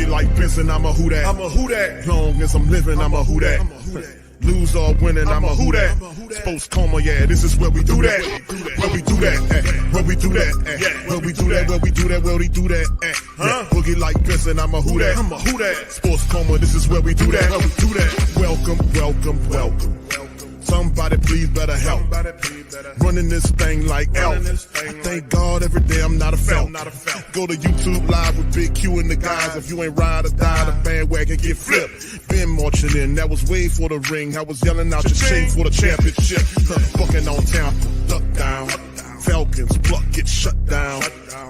Boogie like Benson, I'm a Who Dat. I'm a Who Dat. Long as I'm living, I'm a Who Dat. Lose or winning, I'm a Who Dat. Sports Coma, yeah, this is where we do that. Where we do that, where we do that, where we do that, where we do that, where we do that. Boogie like Benson, I'm a Who Dat. I'm a Who Dat. Sports Coma, this is where we do that. Where we do that. Welcome, welcome, welcome. Somebody please better help. Running this thing like elf. I thank God every day I'm not a felt. Go to YouTube Live with Big Q and the guys. If you ain't ride or die, the bandwagon get flipped. Been marching in, that was way for the ring. I was yelling out your shade for the championship. Bucking on town, duck down. Falcons, pluck, get shut down.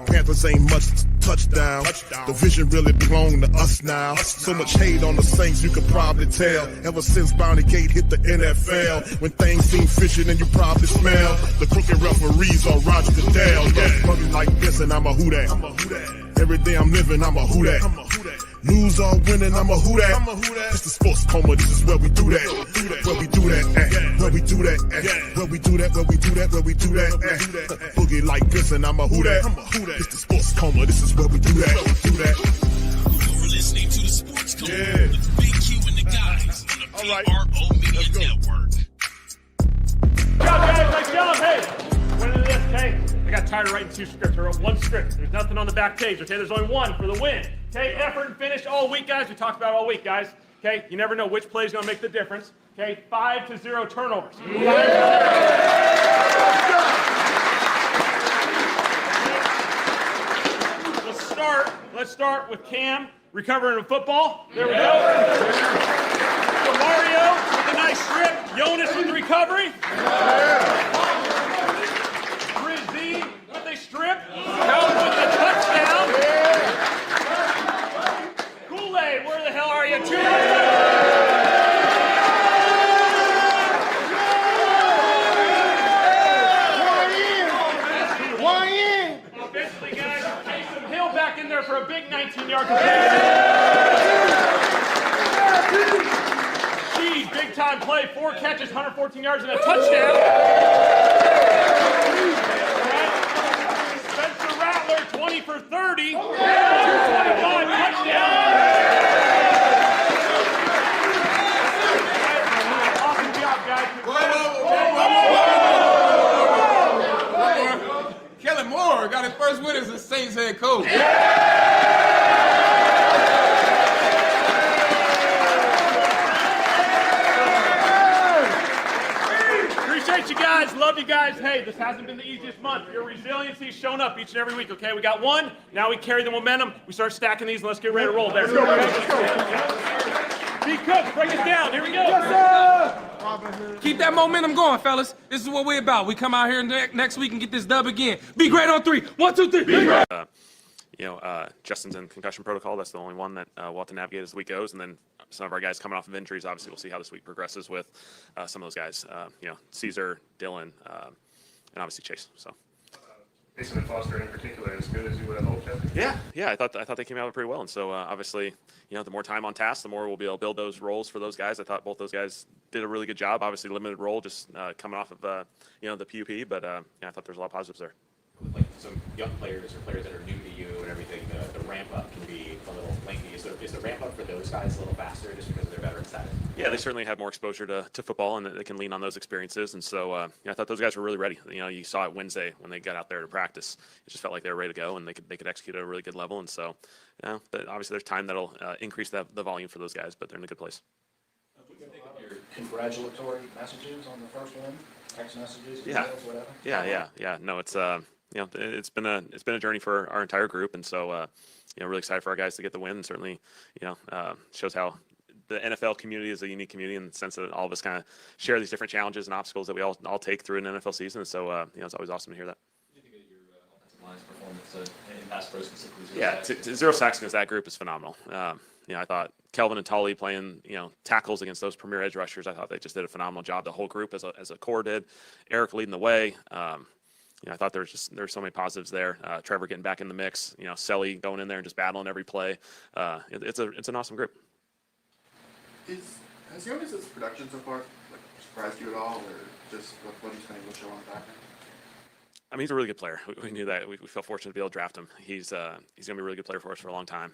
Panthers ain't much touchdown. The vision really belong to us now. So much hate on the Saints, you can probably tell. Ever since Bounty Gate hit the NFL, when things seem fishy, then you probably smell the crooked referees or Roger Goodell. Running like this, and I'm a Who Dat. Every day I'm living, I'm a Who Dat. Lose or winning, I'm a Who Dat. It's the Sports Coma, this is where we do that. Where we do that, where we do that, where we do that, where we do that, where we do that. Boogie like this, and I'm a Who Dat. It's the Sports Coma, this is where we do that. You're listening to the Sports Coma with Big Q and the guys on the PRO Media Network. Good job, guys. Nice job. Hey, winning this, okay? I got tired of writing 2 scripts. I wrote 1 script. There's nothing on the back page, okay? There's only 1 for the win. Okay, effort and finish all week, guys. We talked about it all week, guys. Okay, you never know which play is going to make the difference. Okay, 5-0 turnovers. Let's start with Cam recovering a football. There we go. So Mario with a nice strip. Jonas with the recovery. Rizzy with a strip. Howard with the touchdown. Kool-Aid, where the hell are you? 2 Offensively, guys, Taysom Hill back in there for a big 19-yard completion. Sheed, big-time play, 4 catches, 114 yards, and a touchdown. Spencer Rattler, 20 for 30, 225 touchdown. Awesome job, guys. Kellen Moore got his first win as a Saints head coach. Appreciate you guys. Love you guys. Hey, this hasn't been the easiest month. Your resiliency is showing up each and every week, okay? We got 1. Now we carry the momentum. We start stacking these, and let's get ready to roll there. Be Cook, break it down. Here we go. Yes, sir. Keep that momentum going, fellas. This is what we're about. We come out here next week and get this dub again. Be great on 3. 1, 2, 3. Be great. Justin's in concussion protocol. That's the only one that we'll have to navigate as the week goes. And then some of our guys coming off of injuries. Obviously, we'll see how this week progresses with some of those guys. Caesar, Dylan, and obviously Chase. So. Mason and Foster in particular, as good as you would have hoped. Yeah. I thought they came out pretty well. And so obviously, the more time on task, the more we'll be able to build those roles for those guys. I thought both those guys did a really good job. Obviously, limited role, just coming off of the PUP. But I thought there's a lot of positives there. With like some young players or players that are new to you and everything, the ramp up can be a little lengthy. Is the ramp up for those guys a little faster just because of their veteran status? Yeah, they certainly have more exposure to football, and they can lean on those experiences. And so I thought those guys were really ready. You saw it Wednesday when they got out there to practice. It just felt like they were ready to go, and they could execute at a really good level. And so, but obviously there's time that'll increase the volume for those guys, but they're in a good place. What do you think of your congratulatory messages on the first one? Text messages, Yeah. emails, whatever? Yeah. No, it's it's been a journey for our entire group, and so really excited for our guys to get the win. And certainly, shows how the NFL community is a unique community in the sense that all of us kind of share these different challenges and obstacles that we all take through an NFL season. And so it's always awesome to hear that. What do you think of your offensive line's performance in pass pro specifically? Yeah, 0 sacks against that group is phenomenal. I thought Kelvin and Tully playing, tackles against those premier edge rushers. I thought they just did a phenomenal job. The whole group as a core did. Eric leading the way. I thought there's so many positives there. Trevor getting back in the mix. Selly going in there and just battling every play. It's an awesome group. Has Jonas's production so far surprised you at all, or just what he's been able to show on the back I mean, he's a really good player. We knew that. We felt fortunate to be able to draft him. He's going to be a really good player for us for a long time.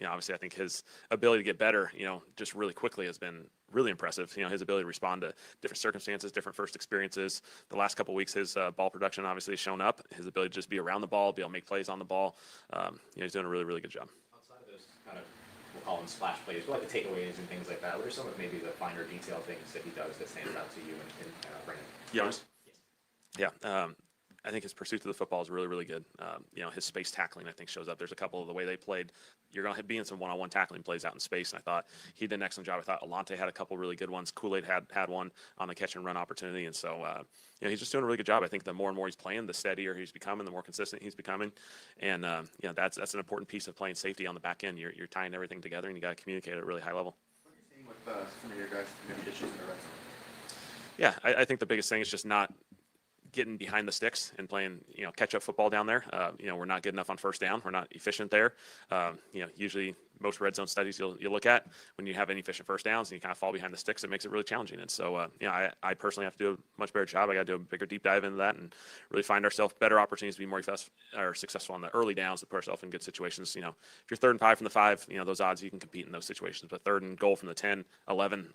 Obviously, I think his ability to get better, just really quickly has been really impressive. His ability to respond to different circumstances, different first experiences. The last couple of weeks, his ball production obviously has shown up. His ability to just be around the ball, be able to make plays on the ball. He's doing a really, really good job. Outside of those kind of, we'll call them splash plays, but like the takeaways and things like that, what are some of maybe the finer detail things that he does that stand out to you and Brandon? Giannis? Yeah. I think his pursuit of the football is really, really good. His space tackling, I think, shows up. There's a couple of the way they played. You're going to be in some one-on-one tackling plays out in space, and I thought he did an excellent job. I thought Alante had a couple really good ones. Kool-Aid had one on the catch-and-run opportunity, and so he's just doing a really good job. I think the more and more he's playing, the steadier he's becoming, the more consistent he's becoming, and that's an important piece of playing safety on the back end. You're tying everything together, and you got to communicate at a really high level. What are you seeing with some of your guys' maybe issues in the red zone? Yeah, I think the biggest thing is just not getting behind the sticks and playing, catch-up football down there. We're not good enough on first down. We're not efficient there. Usually most red zone studies you'll look at, when you have inefficient first downs and you kind of fall behind the sticks, it makes it really challenging. And so, I personally have to do a much better job. I got to do a bigger deep dive into that and really find ourselves better opportunities to be more successful on the early downs to put ourselves in good situations. If you're 3rd and 5 from the 5, those odds you can compete in those situations. But 3rd and goal from the 10, 11,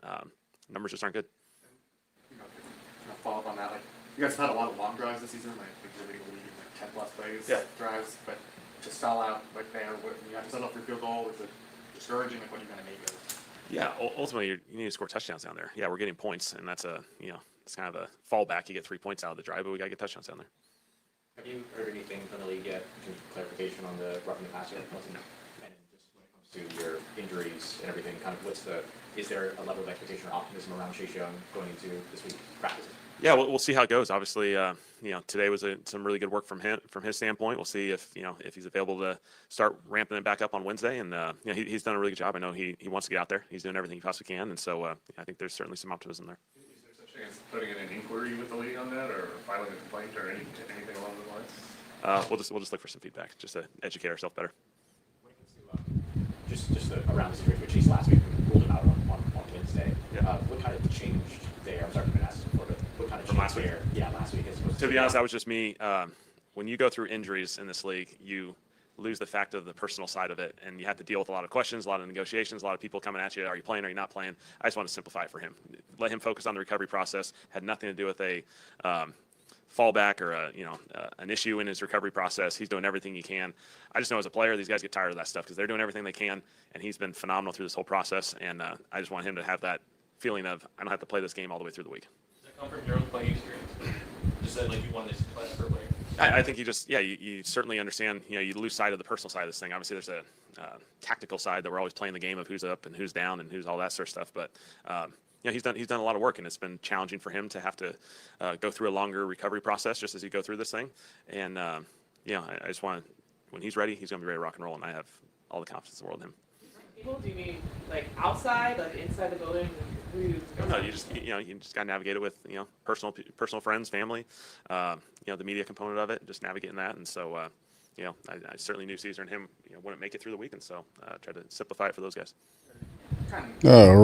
numbers just aren't good. Follow up on that, you guys have had a lot of long drives this season, you're leading the league in 10+ plays, drives, but to stall out there, when you have to settle for a field goal, is it discouraging? What are you going to make of it? Yeah, ultimately you need to score touchdowns down there. Yeah, we're getting points, and that's it's kind of a fallback. You get 3 points out of the drive, but we got to get touchdowns down there. Have you heard anything from the league yet? Clarification on the roughing the passer? No. And just when it comes to your injuries and everything, kind of is there a level of expectation or optimism around Chase Young going into this week's practice? Yeah, we'll see how it goes. Obviously, today was some really good work from his standpoint. We'll see if he's available to start ramping it back up on Wednesday. And he's done a really good job. I know he wants to get out there. He's doing everything he possibly can, and so I think there's certainly some optimism there. Is there such thing as putting in an inquiry with the league on that, or filing a complaint, or anything along those lines? We'll just look for some feedback, just to educate ourselves better. When it comes to just around the situation with Chase last week, we ruled him out on Wednesday. Yeah. What kind of changed there? I'm sorry if I've been asked before, but what kind of From changed last week? there? Yeah, last week. To be honest, that was just me. When you go through injuries in this league, you lose the fact of the personal side of it, and you have to deal with a lot of questions, a lot of negotiations, a lot of people coming at you. Are you playing? Are you not playing? I just want to simplify it for him. Let him focus on the recovery process. Had nothing to do with a fallback or an issue in his recovery process. He's doing everything he can. I just know as a player, these guys get tired of that stuff because they're doing everything they can, and he's been phenomenal through this whole process. And I just want him to have that feeling of I don't have to play this game all the way through the week. Does that come from your own playing experience? Just that you won this class for player. I think you certainly understand. You lose sight of the personal side of this thing. Obviously, there's a tactical side that we're always playing the game of who's up and who's down and who's all that sort of stuff. But he's done a lot of work, and it's been challenging for him to have to go through a longer recovery process just as he go through this thing. And I just want when he's ready, he's going to be ready to rock and roll, and I have all the confidence in the world in him. People, do you mean outside, inside the building? No, you just got to navigate it with personal friends, family, the media component of it, just navigating that. And so I certainly knew Caesar and him wouldn't make it through the week, and so tried to simplify it for those guys. All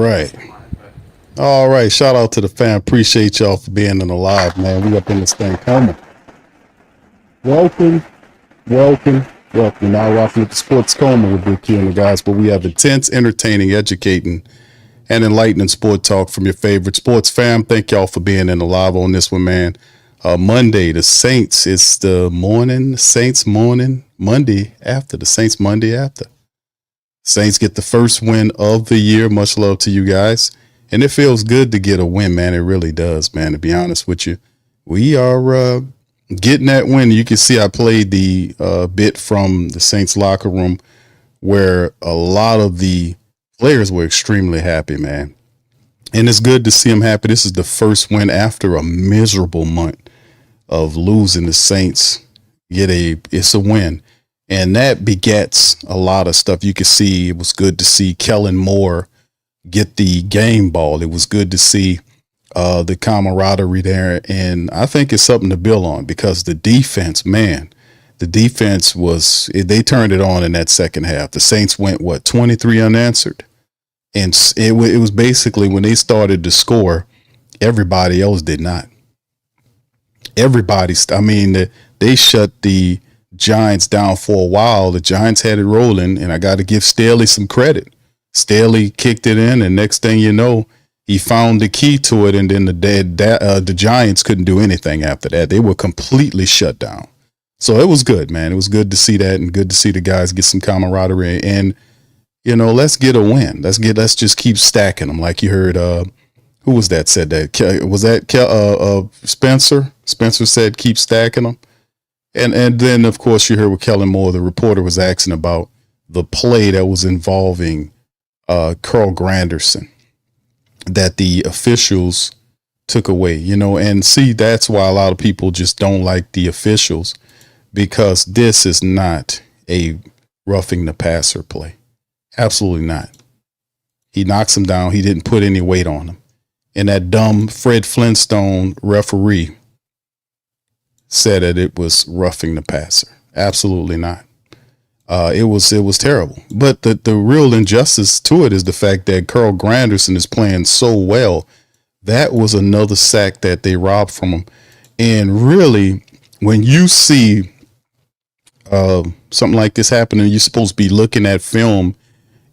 right. Shout out to the fam. Appreciate y'all for being in the live, man. We up in this thing. Come on. Welcome. Now rocking with the Sports Coma with Big Q and the guys, but we have intense, entertaining, educating, and enlightening sport talk from your favorite sports fam. Thank y'all for being in the live on this one, man. Monday, the Saints. It's the Saints morning, Monday after. Saints get the first win of the year. Much love to you guys. And it feels good to get a win, man. It really does, man, to be honest with you. We are getting that win. You can see I played the bit from the Saints locker room where a lot of the players were extremely happy, man. And it's good to see them happy. This is the first win after a miserable month of losing. The Saints it's a win. And that begets a lot of stuff. You can see it was good to see Kellen Moore get the game ball. It was good to see the camaraderie there. And I think it's something to build on because the defense, man, they turned it on in that second half. The Saints went, 23 unanswered? And it was basically when they started to score, everybody else did not. The they shut the Giants down for a while. The Giants had it rolling, and I got to give Staley some credit. Staley kicked it in, and next thing you know, he found the key to it, and then the Giants couldn't do anything after that. They were completely shut down. So it was good, man. It was good to see that, and good to see the guys get some camaraderie. And let's get a win. Let's just keep stacking them. Like you heard, who was that said that? Was that Spencer? Spencer said keep stacking them. And then of course you heard what Kellen Moore, the reporter, was asking about the play that was involving Carl Granderson that the officials took away. And see, that's why a lot of people just don't like the officials, because this is not a roughing the passer play. Absolutely not. He knocks him down. He didn't put any weight on him. And that dumb Fred Flintstone referee said that it was roughing the passer. Absolutely not. It was terrible. But the real injustice to it is the fact that Carl Granderson is playing so well. That was another sack that they robbed from him. And really, when you see something like this happening, you're supposed to be looking at film.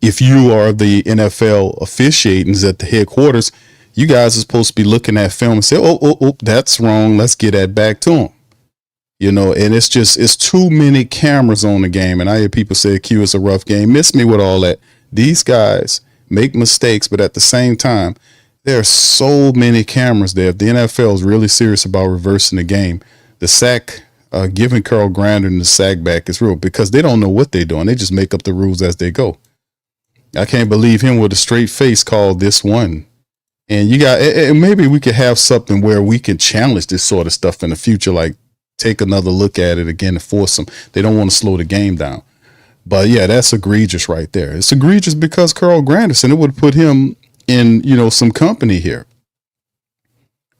If you are the NFL officiating at the headquarters, you guys are supposed to be looking at film and say, oh, that's wrong. Let's get that back to him. And it's too many cameras on the game. And I hear people say Q is a rough game. Miss me with all that. These guys make mistakes, but at the same time, there are so many cameras there. If the NFL is really serious about reversing the game, the sack, giving Carl Grandin the sack back is real, because they don't know what they're doing. They just make up the rules as they go. I can't believe him with a straight face called this one. And maybe we could have something where we can challenge this sort of stuff in the future, like take another look at it again and force them. They don't want to slow the game down. But yeah, that's egregious right there. It's egregious because Carl Granderson, it would put him in, some company here.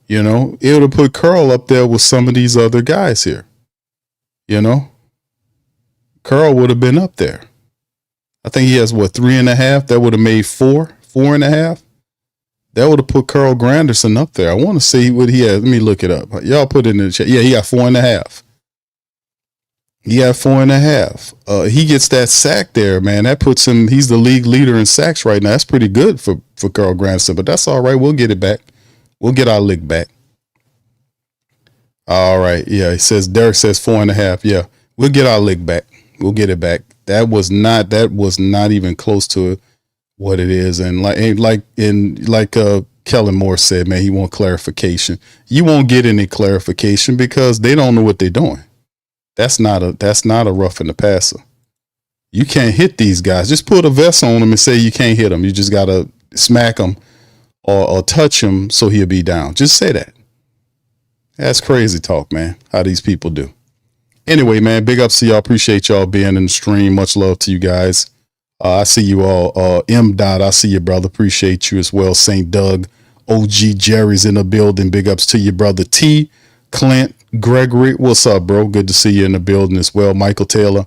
It would have put Carl up there with some of these other guys here. Carl would have been up there. I think he has 3.5. That would have made 4.5. That would have put Carl Granderson up there. I want to see what he has. Let me look it up. Y'all put it in the chat. Yeah, he got 4.5. He got 4.5. He gets that sack there, man. That puts him, he's the league leader in sacks right now. That's pretty good for Carl Granderson, but that's all right. We'll get it back. We'll get our lick back. All right. Yeah, Derek says 4.5. Yeah, we'll get our lick back. We'll get it back. That was not even close to what it is. And like Kellen Moore said, man, he want clarification. You won't get any clarification because they don't know what they're doing. That's not a roughing the passer. You can't hit these guys. Just put a vest on them and say you can't hit them. You just got to smack them or touch him so he'll be down. Just say that. That's crazy talk, man, how these people do. Anyway, man, big ups to y'all. Appreciate y'all being in the stream. Much love to you guys. I see you all. M. Dot, I see you, brother. Appreciate you as well. St. Doug, OG Jerry's in the building. Big ups to you, brother T. Clint, Gregory. What's up, bro? Good to see you in the building as well. Michael Taylor.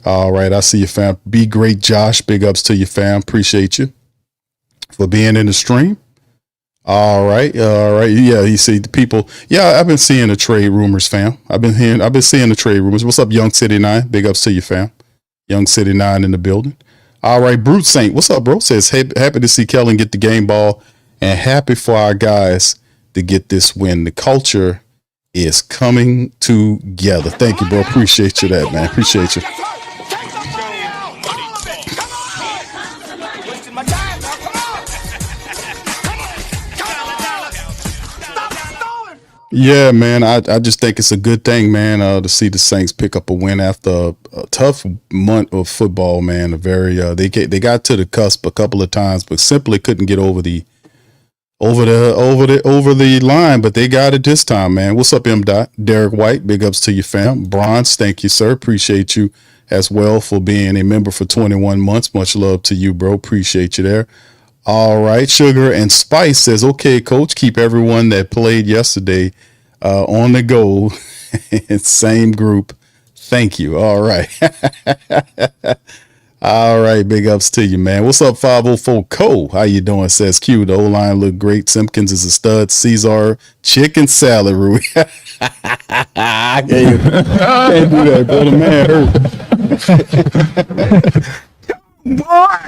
All right, I see you, fam. Be great, Josh. Big ups to you, fam. Appreciate you for being in the stream. All right. Yeah, you see the people. Yeah, I've been seeing the trade rumors, fam. I've been seeing the trade rumors. What's up, Young City 9? Big ups to you, fam. Young City 9 in the building. All right, Brute Saint. What's up, bro? Says, hey, happy to see Kellen get the game ball and happy for our guys to get this win. The culture is coming together. Thank you, bro. Appreciate you that, man. Appreciate you. Yeah, man. I just think it's a good thing, man, to see the Saints pick up a win after a tough month of football, man. They got to the cusp a couple of times, but simply couldn't get over the line. But they got it this time, man. What's up, M. Dot? Derek White, big ups to you, fam. Bronze, thank you, sir. Appreciate you as well for being a member for 21 months. Much love to you, bro. Appreciate you there. All right, Sugar and Spice says, okay, coach, keep everyone that played yesterday on the go. Same group. Thank you. All right. All right, big ups to you, man. What's up, 504 Cole? How you doing? Says Q. The O-line look great. Simpkins is a stud. Caesar, chicken salad, Rui. I can't do that, bro. The man hurt.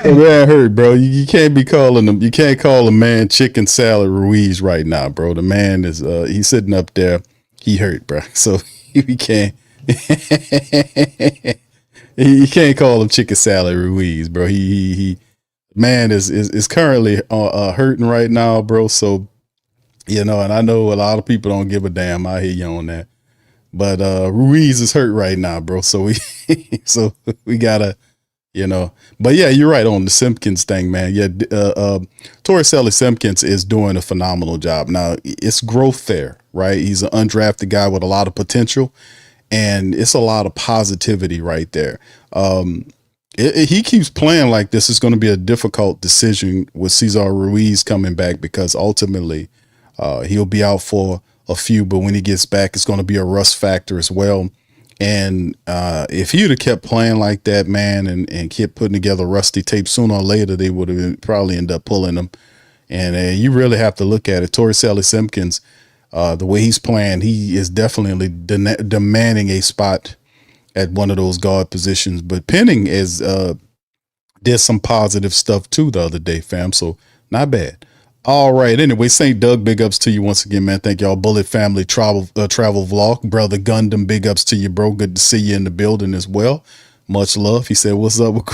The man hurt, bro. You can't be calling him. You can't call a man chicken salad Ruiz right now, bro. The man is he's sitting up there. He hurt, bro. So he can't. You can't call him chicken salad Ruiz, bro. He man is currently hurting right now, bro. So and I know a lot of people don't give a damn. I hear you on that, but Ruiz is hurt right now, bro. So we gotta. But yeah, you're right on the Simpkins thing, man. Yeah, Torricelli Simpkins is doing a phenomenal job. Now it's growth there, right? He's an undrafted guy with a lot of potential, and it's a lot of positivity right there. He keeps playing like this. It's going to be a difficult decision with Cesar Ruiz coming back because ultimately he'll be out for a few, but when he gets back, it's going to be a rust factor as well. And if he'd have kept playing like that, man, and kept putting together rusty tape, sooner or later they would have probably end up pulling him. And you really have to look at it. Torricelli Simpkins, the way he's playing, he is definitely demanding a spot at one of those guard positions. But Penning did some positive stuff too the other day, fam. So not bad. All right. Anyway, St. Doug, big ups to you once again, man. Thank y'all. Bullet Family travel vlog. Brother Gundam, big ups to you, bro. Good to see you in the building as well. Much love. He said, what's up with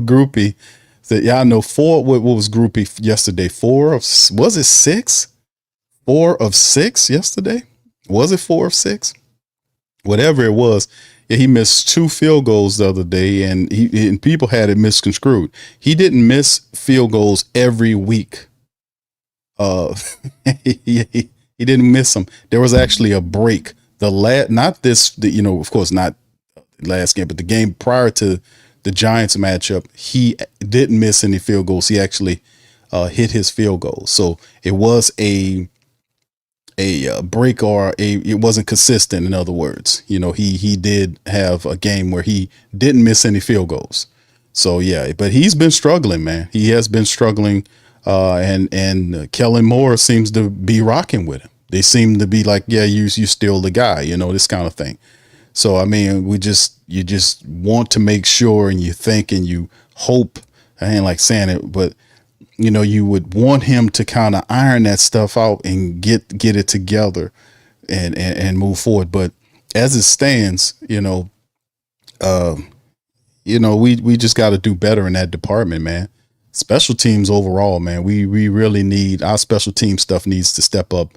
Groupie? Said, yeah, I know what was Groupie yesterday? Was it 6? 4 of 6 yesterday? Was it 4 of 6? Whatever it was. Yeah, he missed 2 field goals the other day, and people had it misconstrued. He didn't miss field goals every week. He didn't miss them. There was actually a break. Of course, not last game, but the game prior to the Giants matchup, he didn't miss any field goals. He actually hit his field goal. So it was a break, or it wasn't consistent. In other words, he did have a game where he didn't miss any field goals. So yeah, but he's been struggling, man. He has been struggling. And Kellen Moore seems to be rocking with him. They seem to be like, yeah, you still the guy, this kind of thing. So, I mean, you just want to make sure, and you think and you hope, I ain't like saying it, but you would want him to kind of iron that stuff out and get it together and move forward. But as it stands, we just got to do better in that department, man. Special teams overall, man, we really need, our special team stuff needs to step up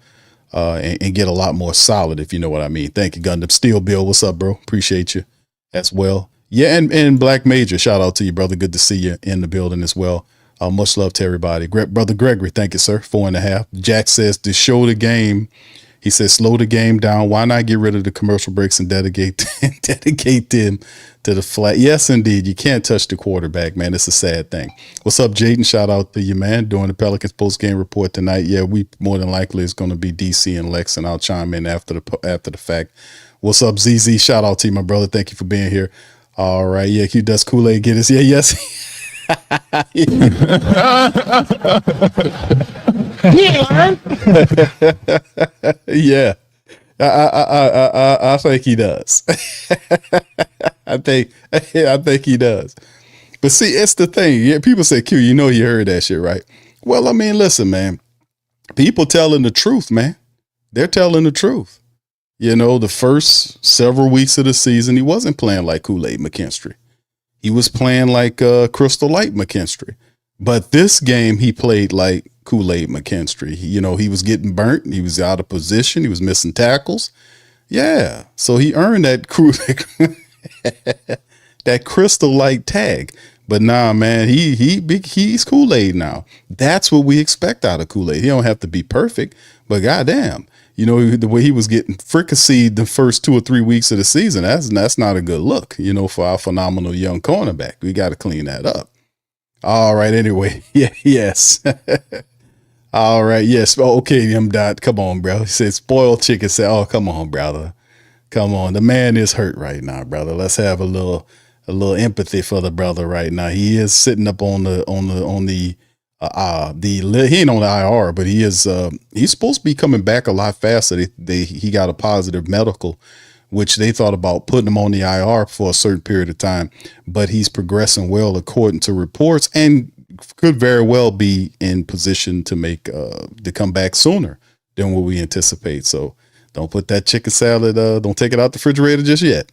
and get a lot more solid, if you know what I mean. Thank you, Gundam. Steel Bill, what's up, bro? Appreciate you as well. Yeah, and Black Major, shout out to you, brother. Good to see you in the building as well. Much love to everybody. Brother Gregory, thank you, sir. 4.5. Jack says to show the game. He says, slow the game down. Why not get rid of the commercial breaks and dedicate them to the flat? Yes, indeed. You can't touch the quarterback, man. It's a sad thing. What's up, Jaden? Shout out to you, man. Doing the Pelicans post-game report tonight. Yeah, we more than likely is going to be DC and Lex, and I'll chime in after the fact. What's up, ZZ? Shout out to you, my brother. Thank you for being here. All right. Yeah, Q Dust Kool-Aid get us. Yeah, yes. Yeah, I think he does. I think he does. But see, it's the thing. Yeah, people say, Q, you heard that shit, right? Well, I mean, listen, man. People telling the truth, man. They're telling the truth. The first several weeks of the season, he wasn't playing like Kool-Aid McKinstry. He was playing like Crystal Light McKinstry. But this game, he played like Kool-Aid McKinstry. He was getting burnt. He was out of position. He was missing tackles. Yeah. So he earned that Crystal Light tag. But nah, man, he's Kool-Aid now. That's what we expect out of Kool-Aid. He don't have to be perfect, but goddamn, the way he was getting fricasseed the first 2 or 3 weeks of the season, that's not a good look, for our phenomenal young cornerback. We got to clean that up. All right. Anyway. Yeah. Yes. All right. Yes. Oh, okay. M. Dot. Come on, bro. He said spoiled chicken. Said, oh, come on, brother. Come on. The man is hurt right now, brother. Let's have a little a little empathy for the brother right now. He is sitting up on the he ain't on the IR, but he's supposed to be coming back a lot faster. He got a positive medical, which they thought about putting him on the IR for a certain period of time, but he's progressing well according to reports and could very well be in position to make to come back sooner than what we anticipate. So don't put that chicken salad, don't take it out the refrigerator just yet.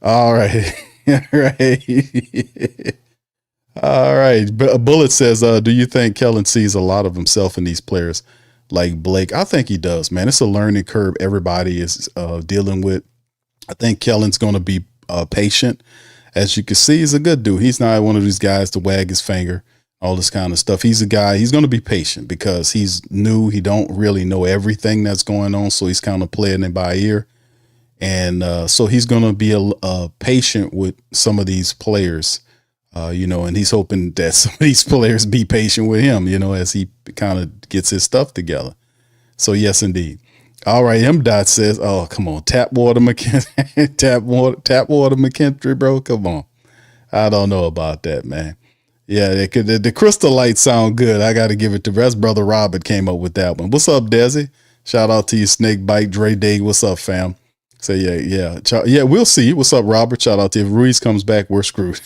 All right. All right. All right. Bullet says, do you think Kellen sees a lot of himself in these players like Blake? I think he does, man. It's a learning curve everybody is dealing with. I think Kellen's going to be patient. As you can see, he's a good dude. He's not one of these guys to wag his finger, all this kind of stuff. He's a guy, he's going to be patient because he's new. He don't really know everything that's going on. So he's kind of playing it by ear. And so he's going to be patient with some of these players, and he's hoping that some of these players be patient with him, as he kind of gets his stuff together. So yes, indeed. All right. M. Dot says, oh, come on. Tapwater McKinstry, bro. Come on. I don't know about that, man. Yeah, the crystal lights sound good. I got to give it to that's Brother Robert came up with that one. What's up, Desi? Shout out to you, Snake Bite, Dre Day. What's up, fam? So yeah. We'll see. What's up, Robert? Shout out to you. If Ruiz comes back, we're screwed.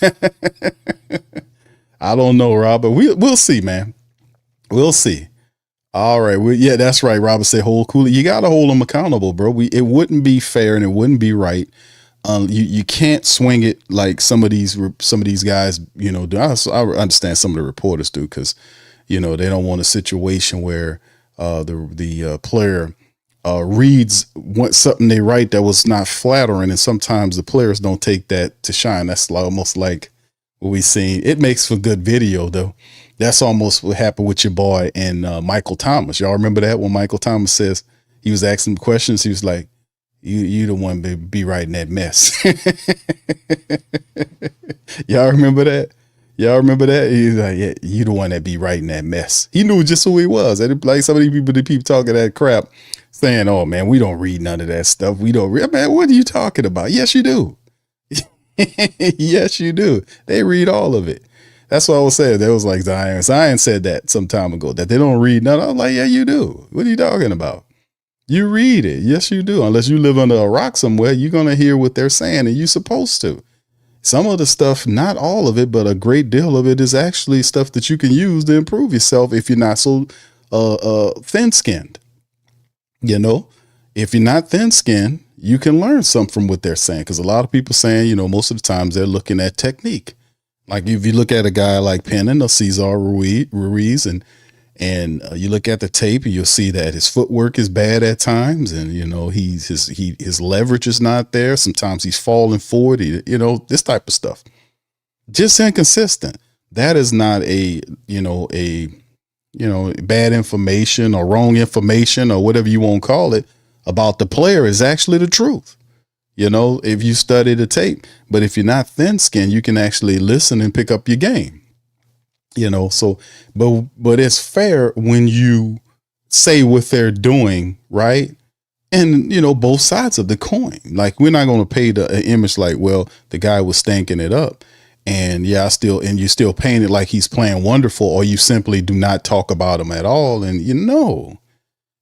I don't know, Robert. We'll see, man. We'll see. All right. Yeah, that's right. Robert said, hold cool. You got to hold them accountable, bro. It wouldn't be fair and it wouldn't be right. You can't swing it like some of these guys, do. I understand some of the reporters do because, they don't want a situation where the player reads something they write that was not flattering, and sometimes the players don't take that to shine. That's almost like what we seen. It makes for good video though. That's almost what happened with your boy and Michael Thomas. Y'all remember that when Michael Thomas says he was asking questions, he was like, "You the one be writing that mess." Y'all remember that? He's like, "Yeah, you the one that be writing that mess." He knew just who he was. And like some of these people talking that crap, saying, "Oh man, we don't read none of that stuff. We don't read." Man, what are you talking about? Yes, you do. Yes, you do. They read all of it. That's what I was saying. There was like Zion said that some time ago that they don't read none. I was like, yeah, you do. What are you talking about? You read it. Yes, you do. Unless you live under a rock somewhere, you're going to hear what they're saying and you're supposed to. Some of the stuff, not all of it, but a great deal of it is actually stuff that you can use to improve yourself if you're not so thin-skinned. If you're not thin-skinned, you can learn something from what they're saying. Because a lot of people saying, most of the times they're looking at technique. Like if you look at a guy like Pennon or Cesar Ruiz and you look at the tape and you'll see that his footwork is bad at times. And, his leverage is not there. Sometimes he's falling forward, this type of stuff. Just inconsistent. That is not bad information or wrong information or whatever you want to call it about the player is actually the truth. If you study the tape, but if you're not thin-skinned, you can actually listen and pick up your game. But it's fair when you say what they're doing, right? And, both sides of the coin. Like, we're not going to paint an image like, well, the guy was stinking it up. And you still paint it like he's playing wonderful, or you simply do not talk about him at all. And,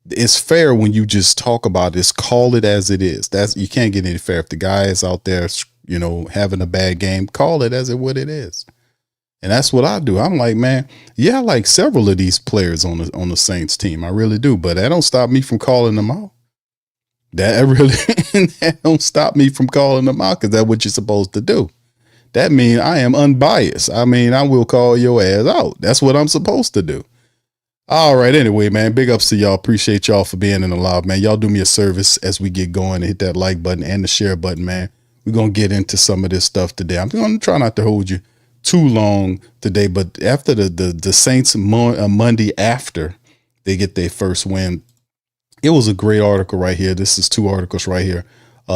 it's fair when you just talk about this, call it as it is. You can't get any fair. If the guy is out there, having a bad game, call it as what it is. And that's what I do. I'm like, man, yeah, I like several of these players on the Saints team. I really do. But that don't stop me from calling them out. That don't stop me from calling them out because that's what you're supposed to do. That means I am unbiased. I will call your ass out. That's what I'm supposed to do. All right. Anyway, man, big ups to y'all. Appreciate y'all for being in the live, man. Y'all do me a service as we get going and hit that like button and the share button, man. We're going to get into some of this stuff today. I'm going to try not to hold you too long today, but after the Saints Monday after they get their first win, it was a great article right here. This is two articles right here.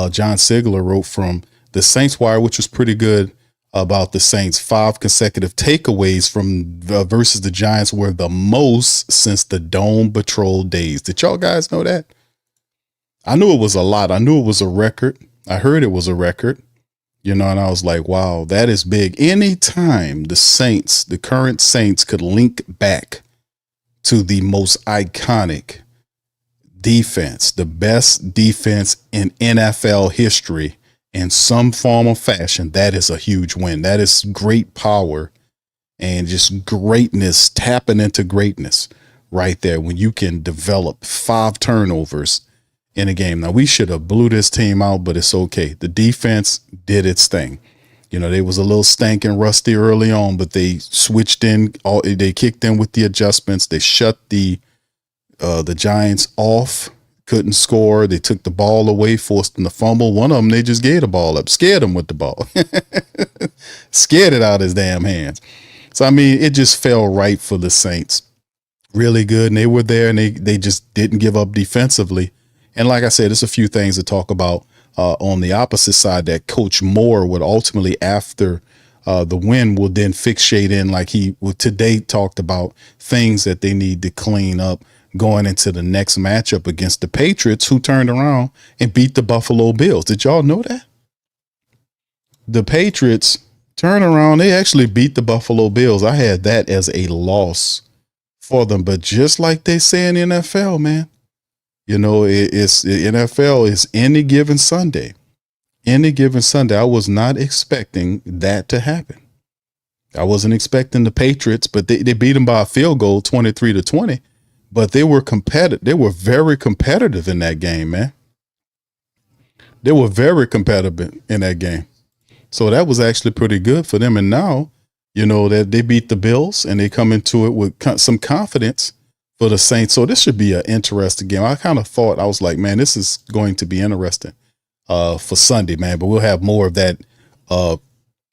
John Sigler wrote from the Saints Wire, which was pretty good, about the Saints. 5 consecutive takeaways from versus the Giants were the most since the Dome Patrol days. Did y'all guys know that? I knew it was a lot. I knew it was a record. I heard it was a record. You know, and I was like, wow, that is big. Anytime the Saints, the current Saints, could link back to the most iconic defense, the best defense in NFL history in some form or fashion, that is a huge win. That is great power and just greatness, tapping into greatness right there when you can develop 5 turnovers in a game. Now, we should have blew this team out, but it's okay. The defense did its thing. You know, they was a little stank and rusty early on, but they switched in. They kicked in with the adjustments. They shut the Giants off, couldn't score. They took the ball away, forced them to fumble. One of them, they just gave the ball up, scared him with the ball, scared it out of his damn hands. So, I mean, it just fell right for the Saints. Really good. And they were there, and they just didn't give up defensively. And like I said, there's a few things to talk about on the opposite side that Coach Moore would ultimately, after the win, will then fixate in, like he today talked about things that they need to clean up going into the next matchup against the Patriots, who turned around and beat the Buffalo Bills. Did y'all know that? The Patriots turned around. They actually beat the Buffalo Bills. I had that as a loss for them. But just like they say in the NFL, man, you know, it's the NFL is any given Sunday. Any given Sunday. I was not expecting that to happen. I wasn't expecting the Patriots, but they beat them by a field goal, 23-20. But they were competitive. They were very competitive in that game, man. They were very competitive in that game. So that was actually pretty good for them. And now, you know, that they beat the Bills and they come into it with some confidence for the Saints. So this should be an interesting game. I kind of thought, I was like, man, this is going to be interesting for Sunday, man. But we'll have more of that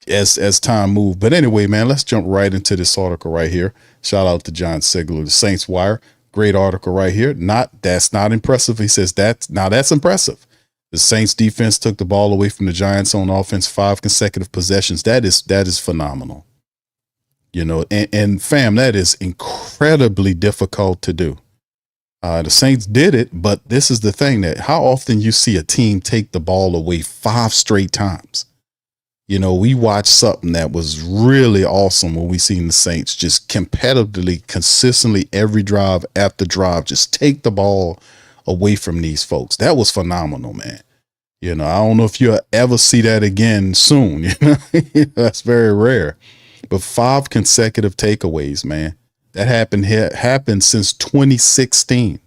as time moves. But anyway, man, let's jump right into this article right here. Shout out to John Sigler, the Saints Wire. Great article right here. That's not impressive. He says that's impressive. The Saints defense took the ball away from the Giants on offense 5 consecutive possessions. That is phenomenal. You know, and fam, that is incredibly difficult to do. The Saints did it, but this is the thing, that how often you see a team take the ball away 5 straight times. You know, we watched something that was really awesome when we seen the Saints just competitively, consistently, every drive after drive, just take the ball away from these folks. That was phenomenal, man. You know, I don't know if you'll ever see that again soon. You know, that's very rare. But 5 consecutive takeaways, man. That happened since 2016,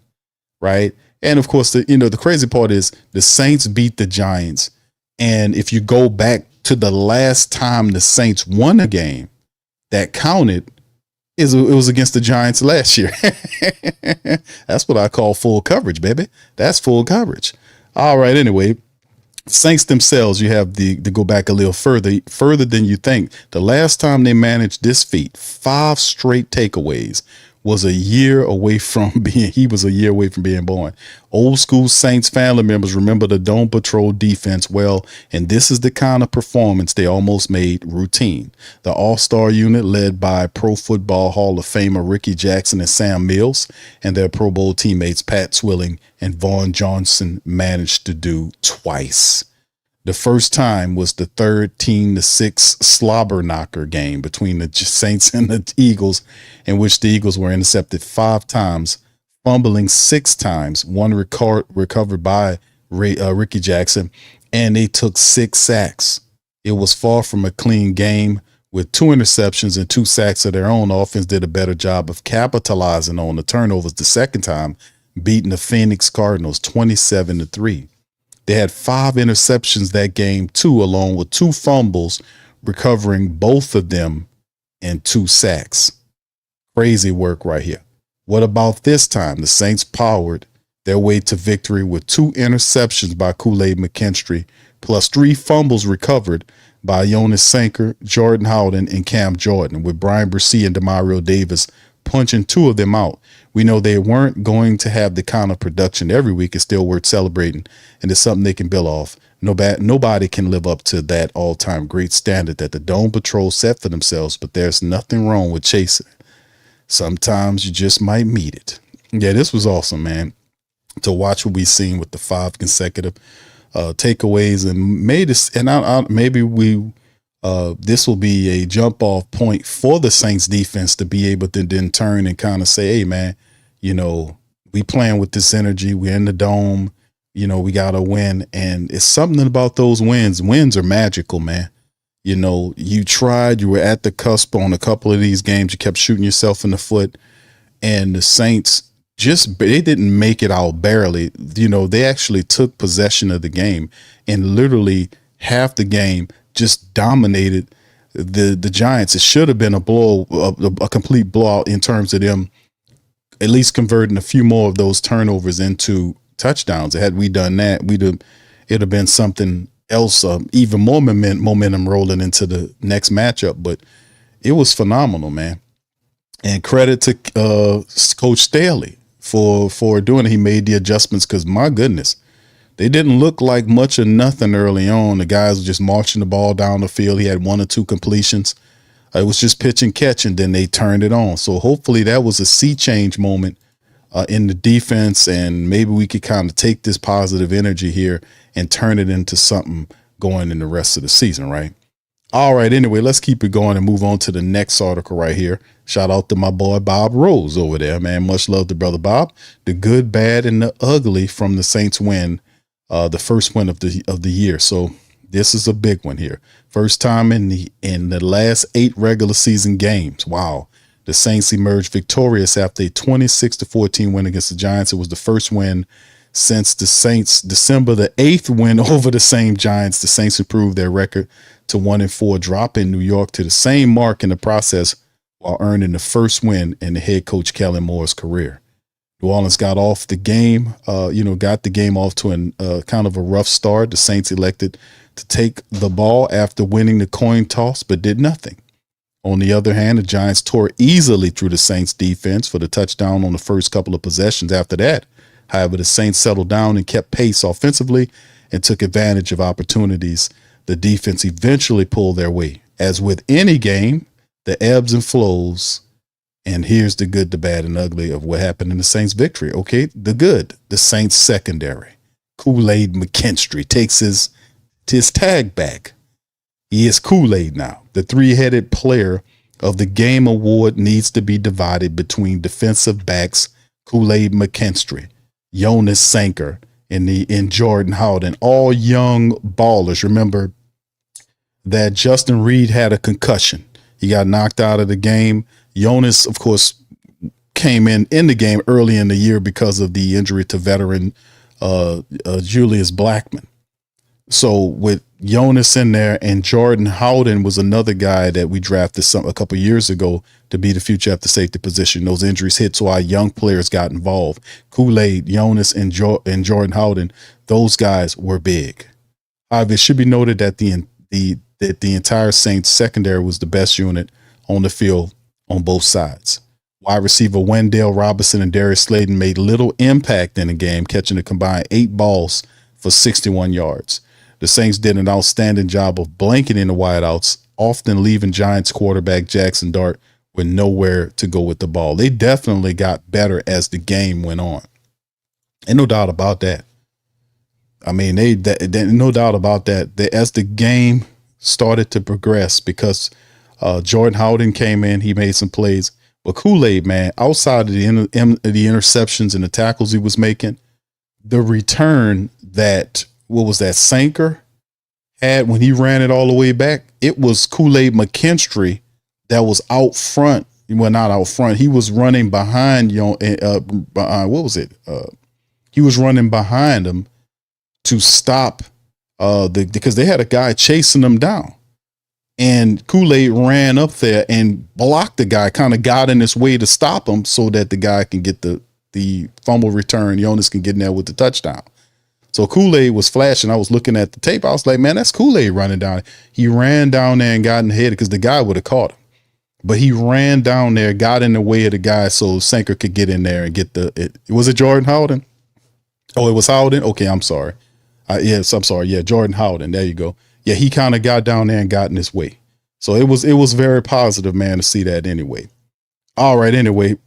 right? And of course, the crazy part is the Saints beat the Giants. And if you go back to the last time the Saints won a game that counted, it was against the Giants last year. That's what I call full coverage, baby. That's full coverage. All right. Anyway, Saints themselves, you have to go back a little further than you think. The last time they managed this feat, 5 straight takeaways, was a year away from being born. Old school Saints family members remember the Dome Patrol defense well, and this is the kind of performance they almost made routine. The all-star unit led by Pro Football Hall of Famer Ricky Jackson and Sam Mills, and their Pro Bowl teammates Pat Swilling and Vaughn Johnson managed to do twice. The first time was the 13-6 slobber knocker game between the Saints and the Eagles, in which the Eagles were intercepted 5 times, fumbling 6 times, one recovered by Ricky Jackson, and they took 6 sacks. It was far from a clean game with 2 interceptions and 2 sacks of their own. Offense did a better job of capitalizing on the turnovers the second time, beating the Phoenix Cardinals 27-3. They had 5 interceptions that game too, along with 2 fumbles, recovering both of them and 2 sacks. Crazy work right here. What about this time? The Saints powered their way to victory with 2 interceptions by Kool-Aid McKinstry, plus 3 fumbles recovered by Jonas Sanker, Jordan Howden, and Cam Jordan, with Brian Bresee and Demario Davis punching 2 of them out. We know they weren't going to have the kind of production every week. It's still worth celebrating, and it's something they can build off. Nobody can live up to that all-time great standard that the Dome Patrol set for themselves, but there's nothing wrong with chasing it. Sometimes you just might meet it. Yeah, this was awesome, man, to watch what we've seen with the 5 consecutive takeaways and made this. And maybe this will be a jump off point for the Saints defense to be able to then turn and kind of say, hey, man, we playing with this energy. We're in the dome. We got to win. And it's something about those wins. Wins are magical, man. You tried, you were at the cusp on a couple of these games. You kept shooting yourself in the foot, and the Saints they didn't make it out barely. They actually took possession of the game and literally half the game just dominated the Giants. It should have been a complete blowout in terms of them at least converting a few more of those turnovers into touchdowns. Had we done that, it'd have been something else, even more momentum rolling into the next matchup. But it was phenomenal, man. And credit to Coach Staley for doing it. He made the adjustments because, my goodness, they didn't look like much or nothing early on. The guys were just marching the ball down the field. He had 1 or 2 completions. It was just pitch and catch, and then they turned it on. So hopefully that was a sea change moment in the defense, and maybe we could kind of take this positive energy here and turn it into something going in the rest of the season, right? All right, anyway, let's keep it going and move on to the next article right here. Shout out to my boy Bob Rose over there, man. Much love to brother Bob. The good, bad, and the ugly from the Saints win, the first win of the year. So this is a big one here. First time in the last 8 regular season games. Wow. The Saints emerged victorious after a 26-14 win against the Giants. It was the first win since the Saints December the 8th win over the same Giants. The Saints improved their record to 1-4, dropping New York to the same mark in the process while earning the first win in the head coach Kellen Moore's career. New Orleans got off the game, got the game off to a kind of a rough start. The Saints elected to take the ball after winning the coin toss, but did nothing. On the other hand, the Giants tore easily through the Saints defense for the touchdown on the first couple of possessions after that. However, the Saints settled down and kept pace offensively and took advantage of opportunities. The defense eventually pulled their way. As with any game, the ebbs and flows. And here's the good, the bad, and ugly of what happened in the Saints' victory. Okay, the good, the Saints secondary. Kool-Aid McKinstry takes his tag back. He is Kool-Aid now. The 3-headed player of the game award needs to be divided between defensive backs Kool-Aid McKinstry, Jonas Sanker, and Jordan Howden, all young ballers. Remember that Justin Reed had a concussion. He got knocked out of the game. Jonas, of course, came in the game early in the year because of the injury to veteran Julius Blackmon. So with Jonas in there, and Jordan Howden was another guy that we drafted a couple years ago to be the future after safety position. Those injuries hit, so our young players got involved. Kool-Aid, Jonas, and Jordan Howden, those guys were big. However, it should be noted that the entire Saints secondary was the best unit on the field on both sides. Wide receiver Wendell Robinson and Darius Slayton made little impact in the game, catching a combined 8 balls for 61 yards. The Saints did an outstanding job of blanketing the wideouts, often leaving Giants quarterback Jackson Dart with nowhere to go with the ball. They definitely got better as the game went on. And no doubt about that. I mean, no doubt about that. As the game started to progress, because Jordan Howden came in, he made some plays. But Kool-Aid, man, outside of the interceptions and the tackles he was making, the return that, Sanker had when he ran it all the way back, it was Kool-Aid McKinstry that was out front. Well, not out front. He was running behind, he was running behind him to stop because they had a guy chasing them down. And Kool-Aid ran up there and blocked the guy, kind of got in his way to stop him so that the guy can get the fumble return. Jonas can get in there with the touchdown. So Kool-Aid was flashing. I was looking at the tape. I was like, man, that's Kool-Aid running down. He ran down there and got in the head because the guy would have caught him. But he ran down there, got in the way of the guy so Sanker could get in there and get was it Jordan Howden? Oh, it was Howden? Okay, I'm sorry. Yes, I'm sorry. Yeah, Jordan Howden. There you go. Yeah, he kind of got down there and got in his way. So it was very positive, man, to see that anyway. All right, anyway,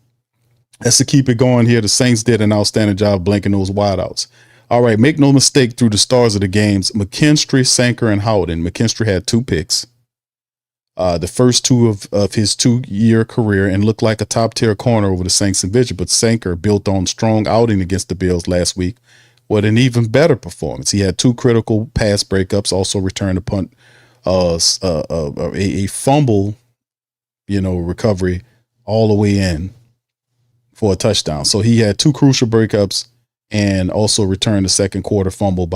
let's keep it going here. The Saints did an outstanding job blanking those wideouts. All right, make no mistake, through the stars of the games, McKinstry, Sanker, and Howden. McKinstry had 2 picks. The first 2 of his 2-year career, and looked like a top-tier corner over the Saints division. But Sanker built on strong outing against the Bills last week with an even better performance. He had 2 critical pass breakups, also returned a punt, a fumble, recovery all the way in for a touchdown. So he had 2 crucial breakups and also returned a second quarter fumble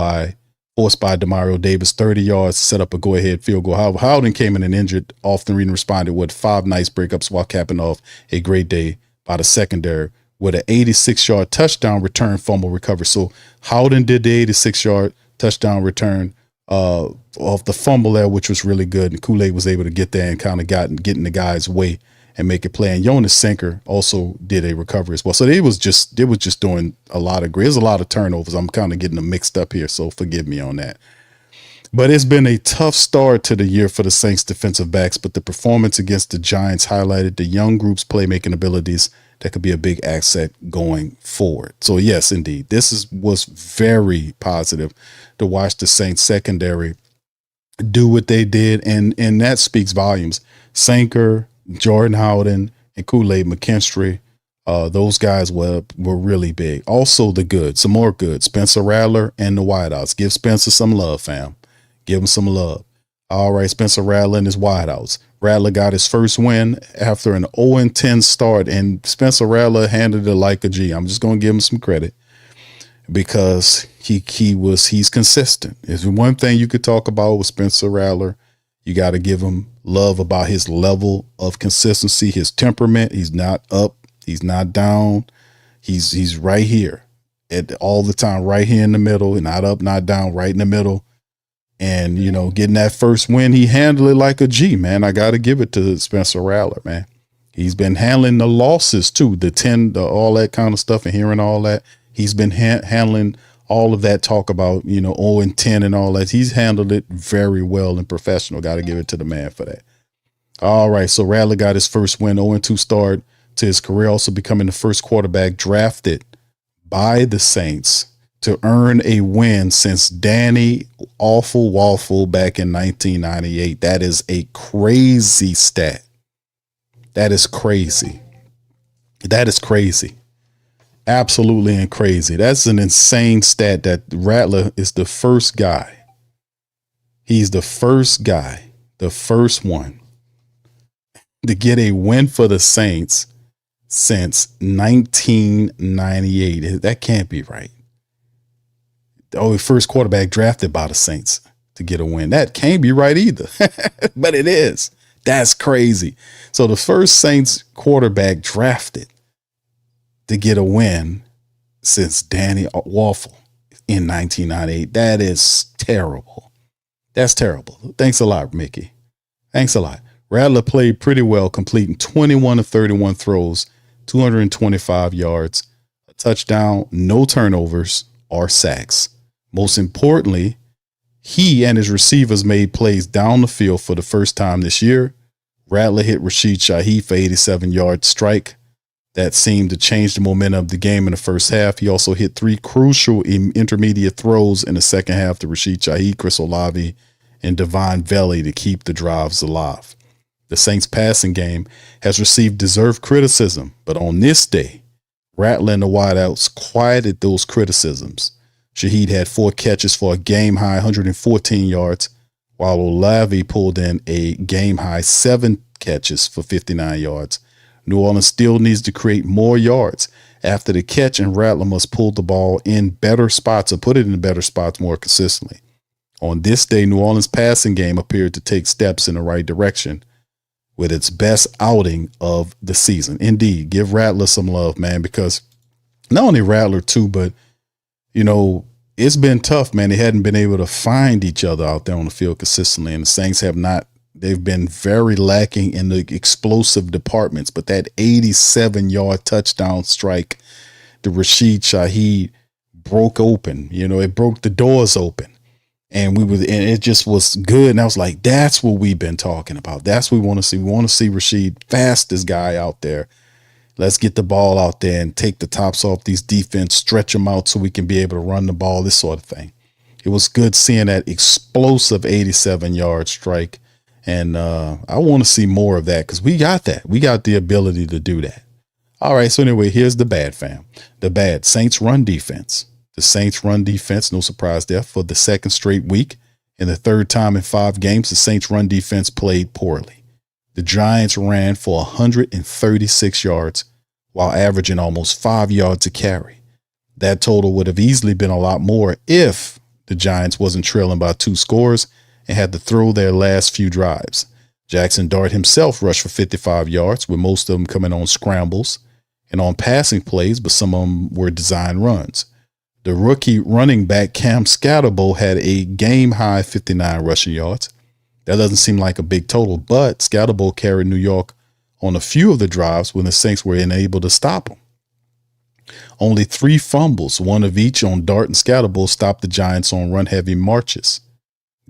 forced by Demario Davis, 30 yards, set up a go-ahead field goal. However, Howden came in and injured. Often Reed responded with 5 nice breakups while capping off a great day by the secondary with an 86-yard touchdown return fumble recovery. So Howden did the 86-yard touchdown return off the fumble there, which was really good. And Kool-Aid was able to get there and kind of get in the guy's way and make it play. And Jonas Sanker also did a recovery as well. So they was just doing a lot of great. There's a lot of turnovers. I'm kind of getting them mixed up here, so forgive me on that. But it's been a tough start to the year for the Saints defensive backs, but the performance against the Giants highlighted the young group's playmaking abilities that could be a big asset going forward. So yes, indeed, was very positive to watch the Saints secondary do what they did, and that speaks volumes. Sanker, Jordan Howden, and Kool-Aid McKinstry, those guys were really big. Also some more good, Spencer Rattler and the wideouts. Give Spencer some love, fam. Give him some love. All right, Spencer Rattler and his wideouts. Rattler got his first win after an 0-10 start, and Spencer Rattler handled it like a G. I'm just going to give him some credit because he's consistent. There's one thing you could talk about with Spencer Rattler. You got to give him love about his level of consistency, his temperament. He's not up. He's not down. He's right here all the time, right here in the middle, not up, not down, right in the middle. And, getting that first win, he handled it like a G, man. I got to give it to Spencer Rattler, man. He's been handling the losses too, all that kind of stuff, and hearing all that. He's been handling all of that talk about, 0-10 and all that. He's handled it very well and professional. Got to give it to the man for that. All right. So Rattler got his first win, 0-2 start to his career, also becoming the first quarterback drafted by the Saints to earn a win since Danny Awful Waffle back in 1998. That is a crazy stat. That is crazy. That is crazy. Absolutely crazy. That's an insane stat that Rattler is the first guy. He's the first guy, the first one to get a win for the Saints since 1998. That can't be right. The first quarterback drafted by the Saints to get a win. That can't be right either, but it is. That's crazy. So the first Saints quarterback drafted to get a win since Danny Waffle in 1998. That is terrible. That's terrible. Thanks a lot, Mickey. Thanks a lot. Rattler played pretty well, completing 21 of 31 throws, 225 yards, a touchdown, no turnovers or sacks. Most importantly, he and his receivers made plays down the field for the first time this year. Rattler hit Rashid Shaheed for 87-yard strike that seemed to change the momentum of the game in the first half. He also hit 3 crucial intermediate throws in the second half to Rashid Shaheed, Chris Olave, and Devon Valley to keep the drives alive. The Saints passing game has received deserved criticism, but on this day, Rattler and the wideouts quieted those criticisms. Shaheed had 4 catches for a game-high 114 yards, while Olave pulled in a game-high 7 catches for 59 yards. New Orleans still needs to create more yards after the catch, and Rattler must pull the ball in better spots or put it in better spots more consistently. On this day, New Orleans' passing game appeared to take steps in the right direction with its best outing of the season. Indeed, give Rattler some love, man, because not only Rattler too, but it's been tough, man. They hadn't been able to find each other out there on the field consistently, and the Saints have not. They've been very lacking in the explosive departments, but that 87-yard touchdown strike, the Rashid Shaheed broke open. It broke the doors open, and it just was good. And I was like, that's what we've been talking about. That's what we want to see. We want to see Rashid, fastest guy out there, Let's get the ball out there and take the tops off these defense, stretch them out so we can be able to run the ball, this sort of thing. It was good seeing that explosive 87-yard strike. And I want to see more of that because we got that. We got the ability to do that. All right, so anyway, here's the bad, fam. The bad. Saints run defense. The Saints run defense, no surprise there, for the second straight week. And the third time in 5 games, the Saints run defense played poorly. The Giants ran for 136 yards while averaging almost 5 yards a carry. That total would have easily been a lot more if the Giants wasn't trailing by 2 scores and had to throw their last few drives. Jackson Dart himself rushed for 55 yards, with most of them coming on scrambles and on passing plays, but some of them were design runs. The rookie running back Cam Scatterbo had a game-high 59 rushing yards. That doesn't seem like a big total, but Scatterbo carried New York on a few of the drives when the Saints were unable to stop him. Only 3 fumbles, one of each on Dart and Scatterbo, stopped the Giants on run-heavy marches.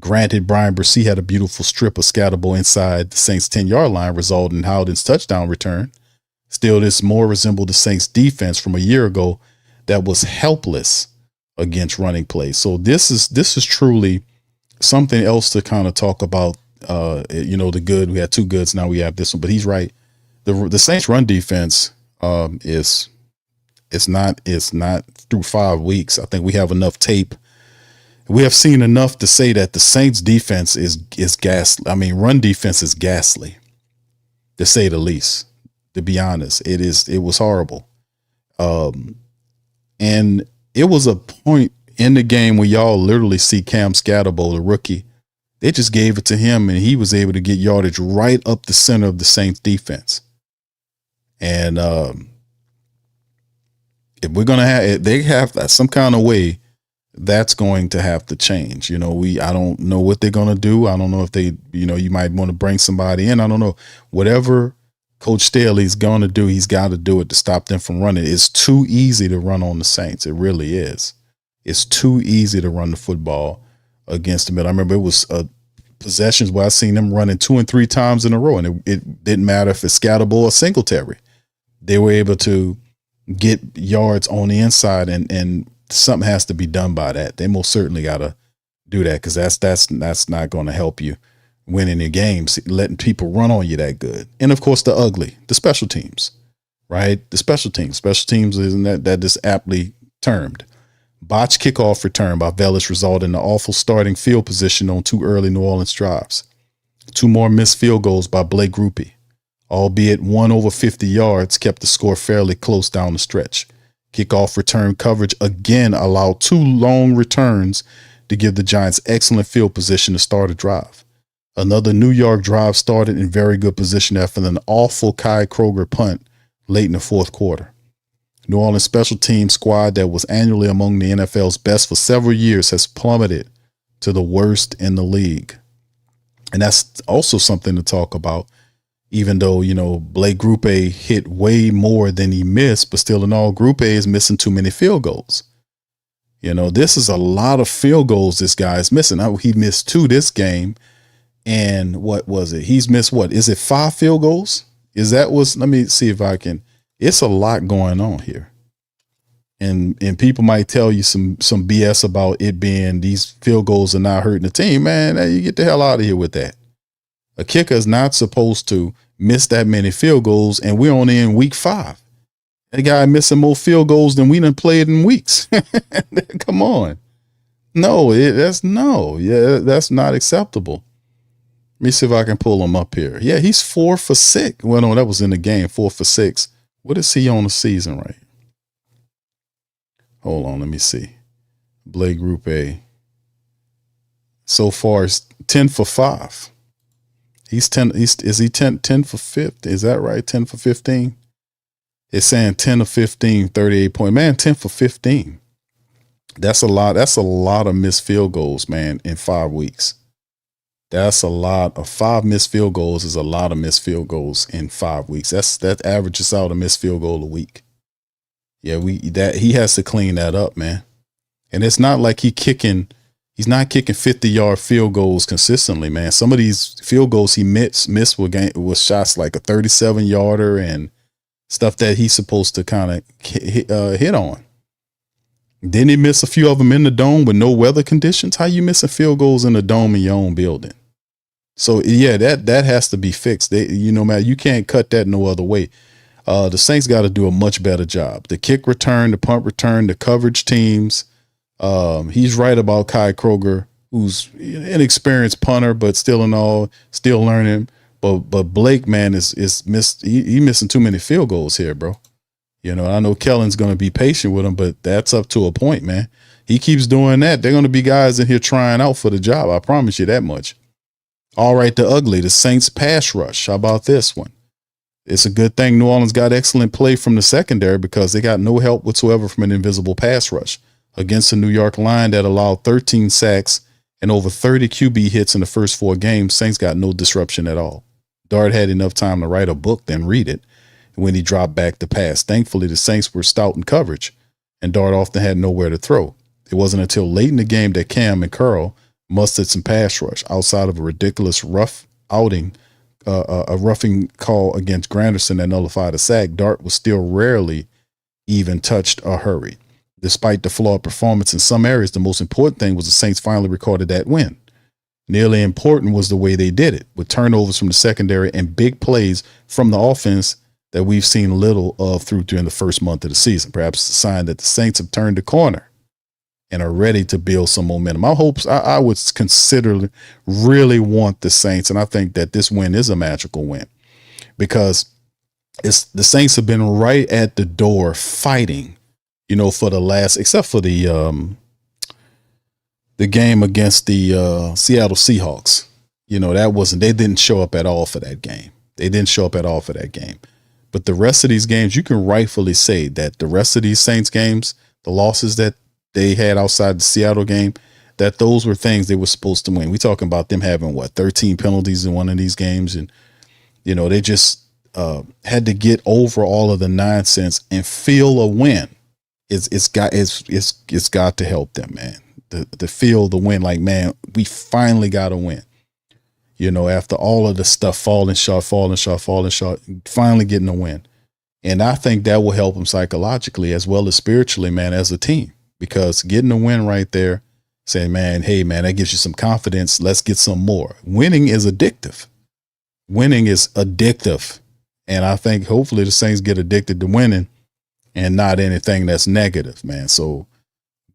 Granted, Brian Bresee had a beautiful strip of Scatterbo inside the Saints' 10-yard line, resulting in Howden's touchdown return. Still, this more resembled the Saints' defense from a year ago that was helpless against running plays. So this is truly something else to kind of talk about. The good. We had 2 goods. Now we have this one. But he's right. The Saints' run defense is not through 5 weeks. I think we have enough tape. We have seen enough to say that the Saints' defense is ghastly. I mean, run defense is ghastly, to say the least. To be honest, it was horrible. And it was a point in the game where y'all literally see Cam Scatterbo, the rookie. They just gave it to him, and he was able to get yardage right up the center of the Saints defense. And if we're gonna they have some kind of way, that's going to have to change. I don't know what they're gonna do. I don't know if they, you might want to bring somebody in. I don't know. Whatever Coach Staley's going to do, he's got to do it to stop them from running. It's too easy to run on the Saints. It really is. It's too easy to run the football against them. I remember it was possessions where I seen them running 2 and 3 times in a row, and it didn't matter if it's Scatterbo or Singletary. They were able to get yards on the inside, and something has to be done by that. They most certainly got to do that, because that's not going to help you winning the games, letting people run on you that good. And of course, the special teams, right? The special teams isn't that is aptly termed. Botched kickoff return by Velus resulted in an awful starting field position on 2 early New Orleans drives. 2 more missed field goals by Blake Grupe, albeit one over 50 yards, kept the score fairly close down the stretch. Kickoff return coverage again allowed 2 long returns to give the Giants excellent field position to start a drive. Another New York drive started in very good position after an awful Kai Kroger punt late in the 4th quarter. New Orleans special team squad that was annually among the NFL's best for several years has plummeted to the worst in the league. And that's also something to talk about, even though, Blake Grupe hit way more than he missed, but still in all, Grupe is missing too many field goals. This is a lot of field goals this guy is missing. He missed 2 this game. And what was it? He's missed what? Is it 5 field goals? Let me see if I can. It's a lot going on here. And people might tell you some BS about it being these field goals are not hurting the team. Man, you get the hell out of here with that. A kicker is not supposed to miss that many field goals, and we're only in week 5. That guy missing more field goals than we done played in weeks. Come on. That's not acceptable. Let me see if I can pull him up here. Yeah, he's 4 for 6. Well, no, that was in the game. 4 for 6. What is he on the season, right? Hold on, let me see. Blake Grupe. So far, it's 10 for 5. He's 10. Is he 10 for 5? Is that right? 10 for 15? It's saying 10 of 15, 38 point. Man, 10 for 15. That's a lot. That's a lot of missed field goals, man, in 5 weeks. That's a lot of 5 missed field goals is a lot of missed field goals in 5 weeks. That averages out a missed field goal a week. Yeah, he has to clean that up, man. And it's not like he's not kicking 50-yard field goals consistently, man. Some of these field goals he missed was shots like a 37-yarder and stuff that he's supposed to kind of hit on. Didn't he miss a few of them in the dome with no weather conditions? How you missing field goals in the dome in your own building? So yeah, that has to be fixed. Man, you can't cut that no other way. The Saints got to do a much better job. The kick return, the punt return, the coverage teams. He's right about Kai Kroger, who's an inexperienced punter, but still learning. But Blake, man, is missed. He missing too many field goals here, bro. I know Kellen's going to be patient with him, but that's up to a point, man. He keeps doing that. They're going to be guys in here trying out for the job. I promise you that much. All right, the ugly, the Saints pass rush. How about this one? It's a good thing New Orleans got excellent play from the secondary because they got no help whatsoever from an invisible pass rush against the New York line that allowed 13 sacks and over 30 QB hits in the first 4 games. Saints got no disruption at all. Dart had enough time to write a book, then read it when he dropped back the pass. Thankfully, the Saints were stout in coverage, and Dart often had nowhere to throw. It wasn't until late in the game that Cam and Curl mustered some pass rush outside of a ridiculous rough outing, a roughing call against Granderson that nullified a sack. Dart was still rarely even touched or hurried. Despite the flawed performance in some areas, the most important thing was the Saints finally recorded that win. Nearly important was the way they did it, with turnovers from the secondary and big plays from the offense that we've seen little of during the first month of the season. Perhaps a sign that the Saints have turned the corner and are ready to build some momentum. I would really want the Saints, and I think that this win is a magical win because the Saints have been right at the door fighting, for the last, except for the game against the Seattle Seahawks. They didn't show up at all for that game. But the rest of these games, you can rightfully say that the rest of these Saints games, the losses that they had outside the Seattle game, that those were things they were supposed to win. We talking about them having 13 penalties in one of these games. And, they just had to get over all of the nonsense and feel a win. It's got to help them, man. To feel the win, like, man, we finally got a win. After all of the stuff falling short, finally getting a win. And I think that will help them psychologically as well as spiritually, man, as a team, because getting a win right there, saying, man, hey, man, that gives you some confidence. Let's get some more. Winning is addictive. And I think hopefully the Saints get addicted to winning and not anything that's negative, man. So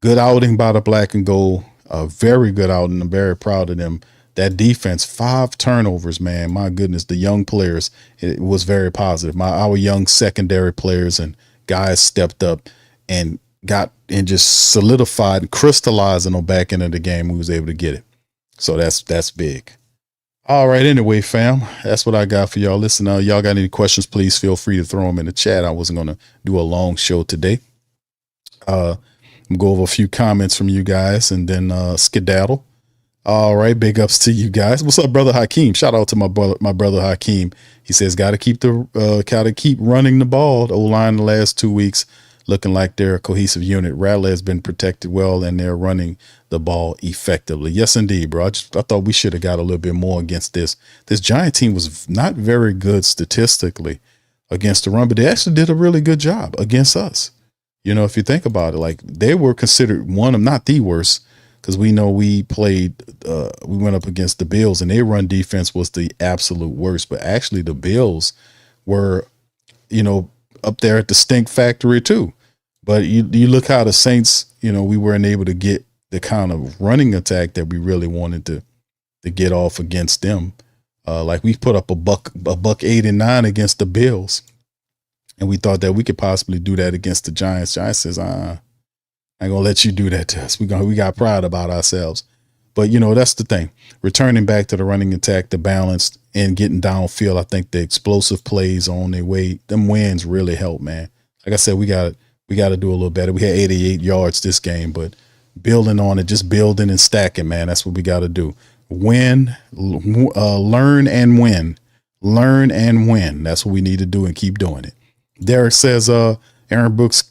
good outing by the black and gold, a very good outing. I'm very proud of them. That defense, 5 turnovers, man. My goodness, the young players, it was very positive. Our young secondary players and guys stepped up and got and just solidified and crystallized in the back end of the game. We was able to get it. So that's big. All right. Anyway, fam, that's what I got for y'all. Listen, y'all got any questions, please feel free to throw them in the chat. I wasn't going to do a long show today. I'm going to go over a few comments from you guys and then skedaddle. All right, big ups to you guys. What's up, brother Hakeem? Shout out to my brother Hakeem. He says, gotta keep running the ball. The O-line the last 2 weeks looking like they're a cohesive unit. Rattler has been protected well, and they're running the ball effectively. Yes, indeed, bro. I thought we should have got a little bit more against this. This Giant team was not very good statistically against the run, but they actually did a really good job against us. If you think about it, like they were considered one of, not the worst, because we know we went up against the Bills and their run defense was the absolute worst. But actually the Bills were, up there at the stink factory too. But you look how the Saints, we weren't able to get the kind of running attack that we really wanted to get off against them. Like we put up a buck 89 against the Bills. And we thought that we could possibly do that against the Giants. Giants says, I ain't gonna let you do that to us. We got pride about ourselves. But that's the thing. Returning back to the running attack, the balance and getting downfield. I think the explosive plays on their way, them wins really help, man. Like I said, we got to do a little better. We had 88 yards this game, but building on it, just building and stacking, man. That's what we got to do. Win, learn and win. Learn and win. That's what we need to do and keep doing it. Derek says, Aaron Brooks,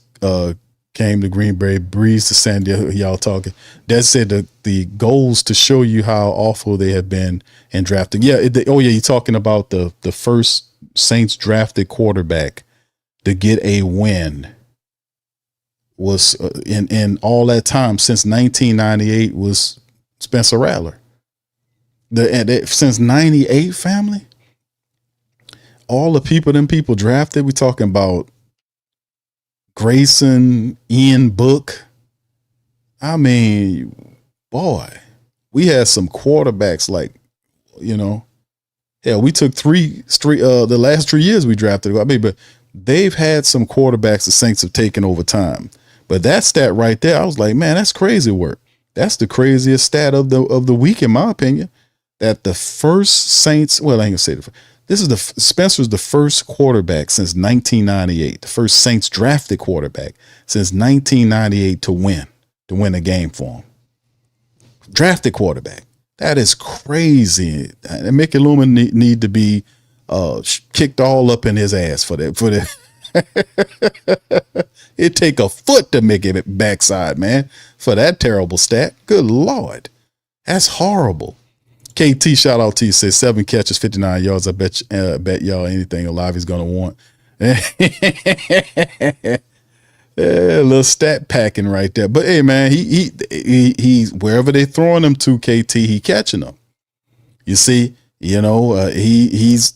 came to Green Bay, Breeze to San Diego. Y'all talking. That said the goals to show you how awful they have been in drafting. Yeah. You're talking about the first Saints drafted quarterback to get a win was in all that time since 1998 was Spencer Rattler. Since 98, family, all the people drafted, we talking about Grayson, Ian Book. I mean, boy, we had some quarterbacks like, we took the last 3 years we drafted. I mean, but they've had some quarterbacks the Saints have taken over time. But that stat right there, I was like, man, that's crazy work. That's the craziest stat of the week, in my opinion. That the first Saints, well, I ain't gonna say Spencer's the first quarterback since 1998, the first Saints drafted quarterback since 1998 to win a game for him. Drafted quarterback. That is crazy. And Mickey Lumen need to be kicked all up in his ass for that. It take a foot to make it backside, man, for that terrible stat. Good Lord. That's horrible. KT, shout out to you, says 7 catches, 59 yards. I bet y'all anything alive he's going to want. A little stat packing right there. But hey, man, he's wherever they throwing him to, KT, he catching them. You see, it's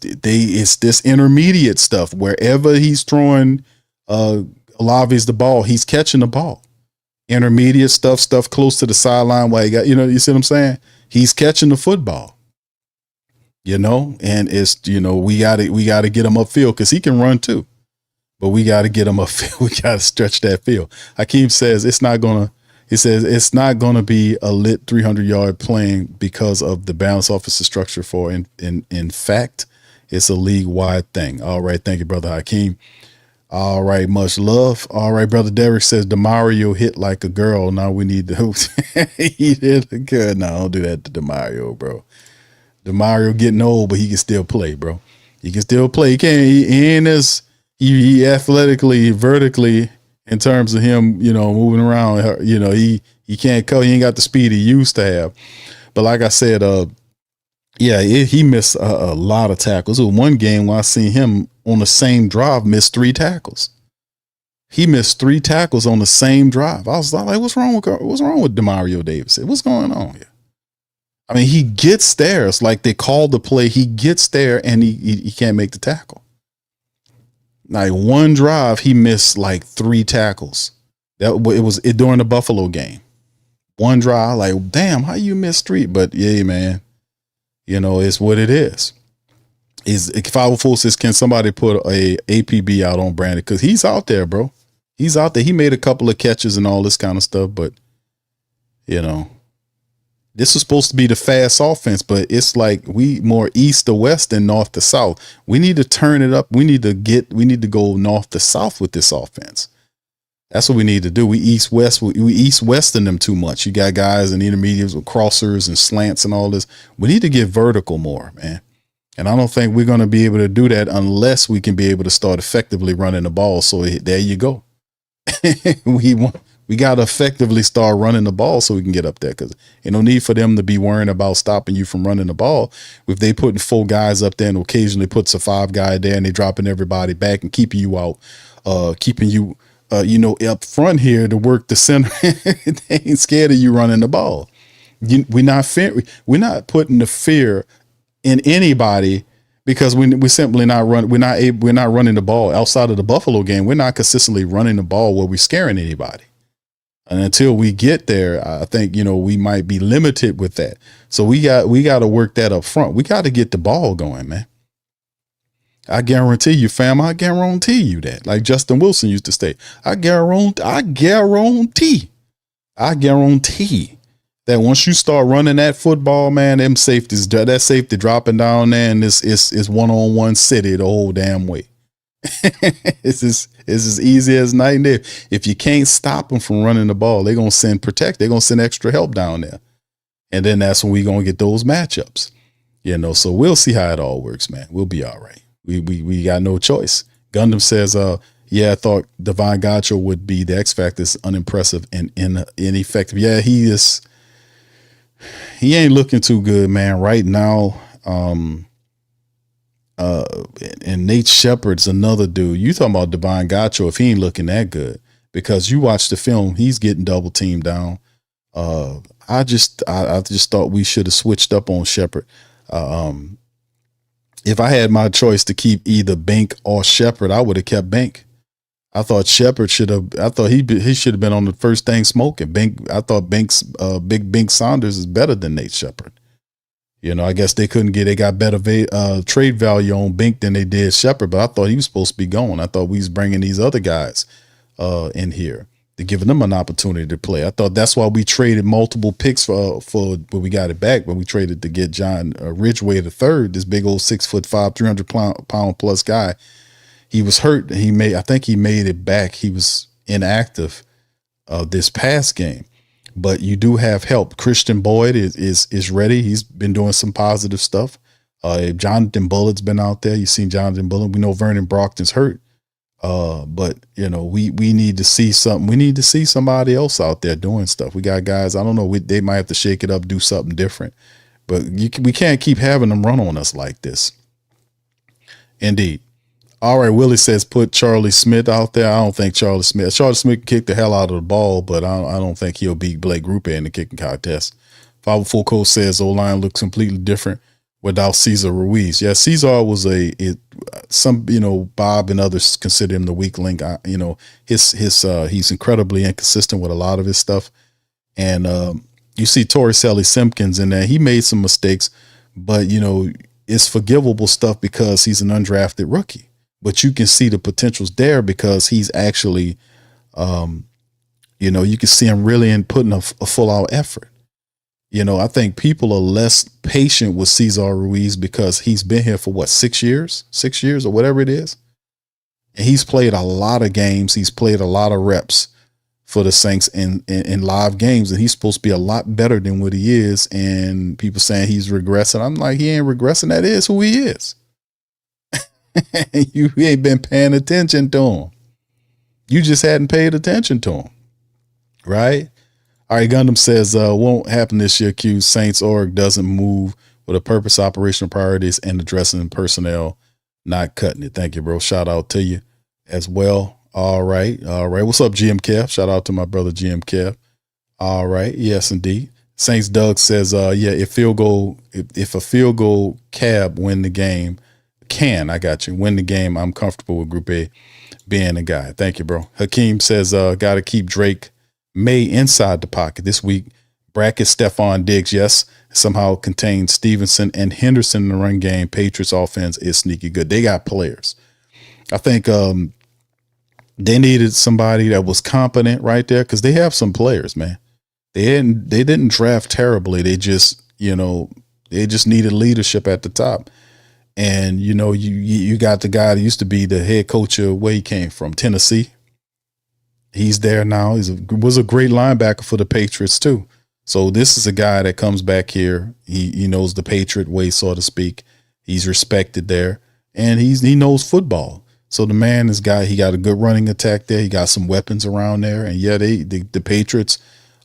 this intermediate stuff. Wherever he's throwing Olave's the ball, he's catching the ball. Intermediate stuff close to the sideline while he got, you see what I'm saying? He's catching the football. And it's, we gotta get him upfield because he can run too. But we got to get him upfield. We got to stretch that field. Hakeem says it's not going to be a lit 300-yard playing because of the balance offensive structure in fact, it's a league-wide thing. All right. Thank you, Brother Hakeem. All right. Much love. All right. Brother Derek says DeMario hit like a girl. Now we need to he did good. No, don't do that to DeMario, bro. DeMario getting old, but he can still play, bro. He can still play. He ain't as he athletically, vertically, in terms of him, moving around, he can't he ain't got the speed he used to have. But like I said, he missed a lot of tackles. It was one game where I seen him on the same drive miss 3 tackles. He missed 3 tackles on the same drive. I was like, what's wrong with DeMario Davis? What's going on here? I mean, he gets there. It's like they called the play. He gets there and he can't make the tackle. Like one drive, he missed like 3 tackles. It was during the Buffalo game. One drive, like, damn, how you miss 3? But yeah, man, it's what it is. Is 504 says, can somebody put a APB out on Brandon? Because he's out there, bro. He's out there. He made a couple of catches and all this kind of stuff, but this is supposed to be the fast offense, but it's like we more east to west than north to south. We need to turn it up. We need to go north to south with this offense. That's what we need to do. We east west in them too much. You got guys in intermediates with crossers and slants and all this. We need to get vertical more, man. And I don't think we're going to be able to do that unless we can be able to start effectively running the ball. So there you go. We got to effectively start running the ball so we can get up there, because ain't no need for them to be worrying about stopping you from running the ball. If they putting 4 guys up there and occasionally puts a 5 guy there and they dropping everybody back and keeping you out, keeping you, up front here to work the center, they ain't scared of you running the ball. We're not putting the fear in anybody because we're simply not running. We're not running the ball outside of the Buffalo game. We're not consistently running the ball where we're scaring anybody. And until we get there, I think, we might be limited with that. So we got to work that up front. We got to get the ball going, man. I guarantee you, fam. I guarantee you that. Like Justin Wilson used to say, I guarantee that once you start running that football, man, that safety dropping down there, and it's one-on-one city the whole damn way. It's as easy as night and day. If you can't stop them from running the ball, they're going to send They're going to send extra help down there. And then that's when we're going to get those matchups, so we'll see how it all works, man. We'll be all right. We got no choice. Gundam says, I thought Devon Gacho would be the X Factor. Is unimpressive and ineffective. Yeah, he is. He ain't looking too good, man. Right now, Uh, and Nate Shepard's another dude. You talking about Devon Gacho if he ain't looking that good, because you watch the film, he's getting double teamed down. I just thought we should have switched up on Shepard. If I had my choice to keep either Bink or Shepard, I would have kept Bink. I thought Shepard should have. I thought he should have been on the first thing smoking. Bink. I thought Big Bink Saunders is better than Nate Shepard. You know, I guess they got better trade value on Bink than they did Shepard, but I thought he was supposed to be going. I thought we was bringing these other guys in here to giving them an opportunity to play. I thought that's why we traded multiple picks for when we got it back, but we traded to get John Ridgeway III, this big old 6'5", 300-pound plus guy. He was hurt. I think he made it back. He was inactive this past game. But you do have help. Christian Boyd is ready. He's been doing some positive stuff. Jonathan Bullett's been out there. You've seen Jonathan Bullitt. We know Vernon Brockton's hurt. But you know, we need to see something. We need to see somebody else out there doing stuff. We got guys. I don't know. They might have to shake it up, do something different. But we can't keep having them run on us like this. Indeed. All right, Willie says put Charlie Smith out there. I don't think Charlie Smith can kick the hell out of the ball, but I don't think he'll beat Blake Grupe in the kicking contest. 504 Coach says O-line looks completely different without Cesar Ruiz. Yeah, Cesar was Bob and others consider him the weak link. He's incredibly inconsistent with a lot of his stuff. And you see Torricelli Simpkins in there. He made some mistakes, but it's forgivable stuff because he's an undrafted rookie. But you can see the potential's there because he's actually, you can see him really putting a full out effort. I think people are less patient with Cesar Ruiz because he's been here for 6 years or whatever it is. And he's played a lot of games. He's played a lot of reps for the Saints in live games. And he's supposed to be a lot better than what he is. And people saying he's regressing. I'm like, he ain't regressing. That is who he is. You ain't been paying attention to him. You just hadn't paid attention to him. Right? All right, Gundam says, won't happen this year, Q. Saints org doesn't move with a purpose, operational priorities, and addressing personnel, not cutting it. Thank you, bro. Shout out to you as well. All right. What's up, GM Kev? Shout out to my brother, GM Kev. All right. Yes, indeed. Saints Doug says, if a field goal cab win the game, win the game, I'm comfortable with Group A being the guy. Thank you, bro. Hakeem says, got to keep Drake May inside the pocket this week. Bracket Stephon Diggs, yes. Somehow contain Stevenson and Henderson in the run game. Patriots offense is sneaky good. They got players. I think they needed somebody that was competent right there because they have some players, man. They didn't draft terribly. They just needed leadership at the top. And you got the guy that used to be the head coach of where he came from, Tennessee. He's there now. Was a great linebacker for the Patriots too. So this is a guy that comes back here. He knows the Patriot way, so to speak. He's respected there, and he knows football. So the man he got a good running attack there. He got some weapons around there, and yeah, the Patriots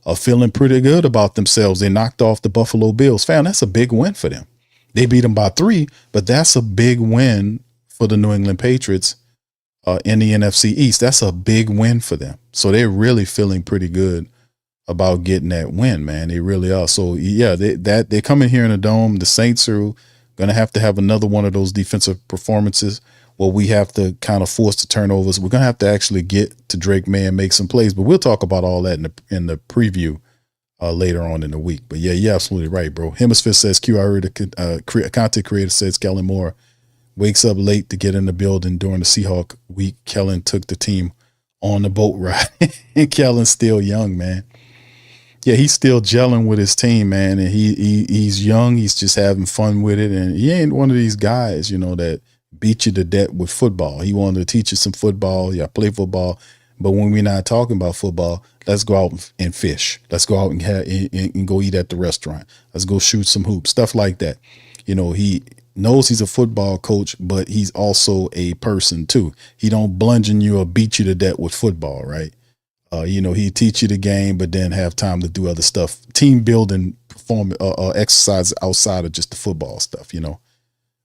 are feeling pretty good about themselves. They knocked off the Buffalo Bills. Fam, that's a big win for them. They beat them by 3, but that's a big win for the New England Patriots in the NFC East. That's a big win for them. So they're really feeling pretty good about getting that win, man. They really are. So yeah, they're coming here in the Dome. The Saints are going to have another one of those defensive performances where we have to kind of force the turnovers. We're going to have to actually get to Drake May and make some plays, but we'll talk about all that in the preview later on in the week. But yeah, you're absolutely right, bro. Hemisphere says, Q, I heard a content creator says Kellen Moore wakes up late to get in the building during the Seahawk week. Kellen took the team on the boat ride. And Kellen's still young, man. Yeah, he's still gelling with his team, man. And he's young. He's just having fun with it. And he ain't one of these guys, that beat you to death with football. He wanted to teach you some football. Yeah, play football. But when we're not talking about football, let's go out and fish. Let's go out and go eat at the restaurant. Let's go shoot some hoops, stuff like that. He knows he's a football coach, but he's also a person too. He don't bludgeon you or beat you to death with football, right? He teach you the game, but then have time to do other stuff, team building, exercise outside of just the football stuff,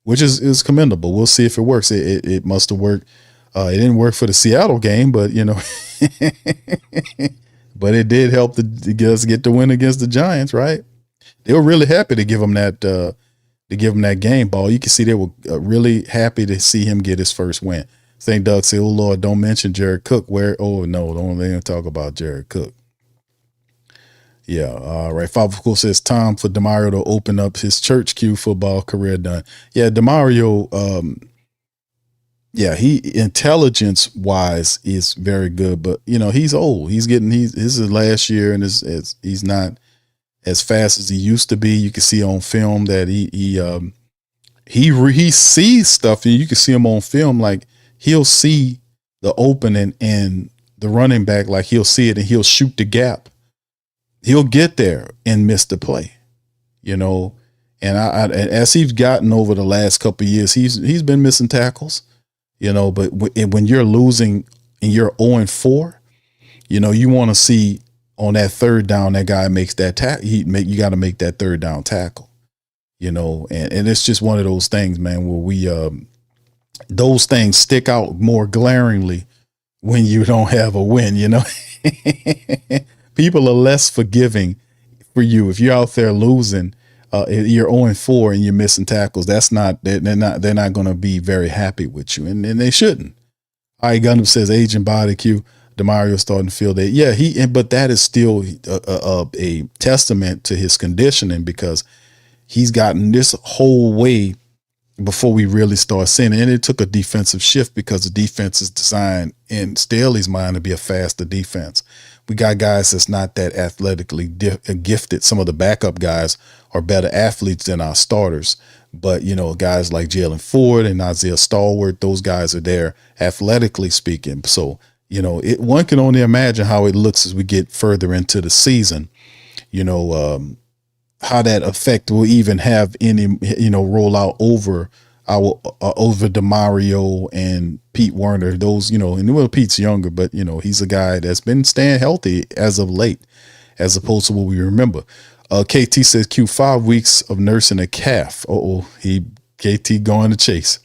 which is commendable. We'll see if it works. It must have worked. It didn't work for the Seattle game, but but it did help us get the win against the Giants, right? They were really happy to give him that game ball. You can see they were really happy to see him get his first win. St. Doug said, "Oh Lord, don't mention Jared Cook." Where? Oh no, don't even talk about Jared Cook. Yeah, all right. Fabrico says time for DeMario to open up his church Q football career done. Yeah, DeMario. Yeah, he intelligence wise is very good, but he's old. This is his last year, and he's not as fast as he used to be. You can see on film that he sees stuff, and you can see him on film. Like he'll see the opening and the running back, like he'll see it and he'll shoot the gap. He'll get there and miss the play, And as he's gotten over the last couple of years, he's been missing tackles. But when you're losing and you're 0-4, you want to see on that third down, that guy makes that tackle. You got to make that third down tackle, and it's just one of those things, man, where we, those things stick out more glaringly when you don't have a win, people are less forgiving for you. If you're out there losing, you're 0-4 and you're missing tackles. They're not going to be very happy with you, and they shouldn't. All right, Gundam says agent body Q. DeMario starting to feel that. Yeah, but that is still a testament to his conditioning, because he's gotten this whole way before we really start seeing it. And it took a defensive shift because the defense is designed in Staley's mind to be a faster defense. We got guys that's not that athletically gifted. Some of the backup guys are better athletes than our starters. But, guys like Jalen Ford and Isaiah Stallworth, those guys are there athletically speaking. So, one can only imagine how it looks as we get further into the season, how that effect will even have any, roll out over DeMario and Pete Werner. Those, and Pete's younger, but he's a guy that's been staying healthy as of late, as opposed to what we remember. KT says Q 5 weeks of nursing a calf. KT going to Chase.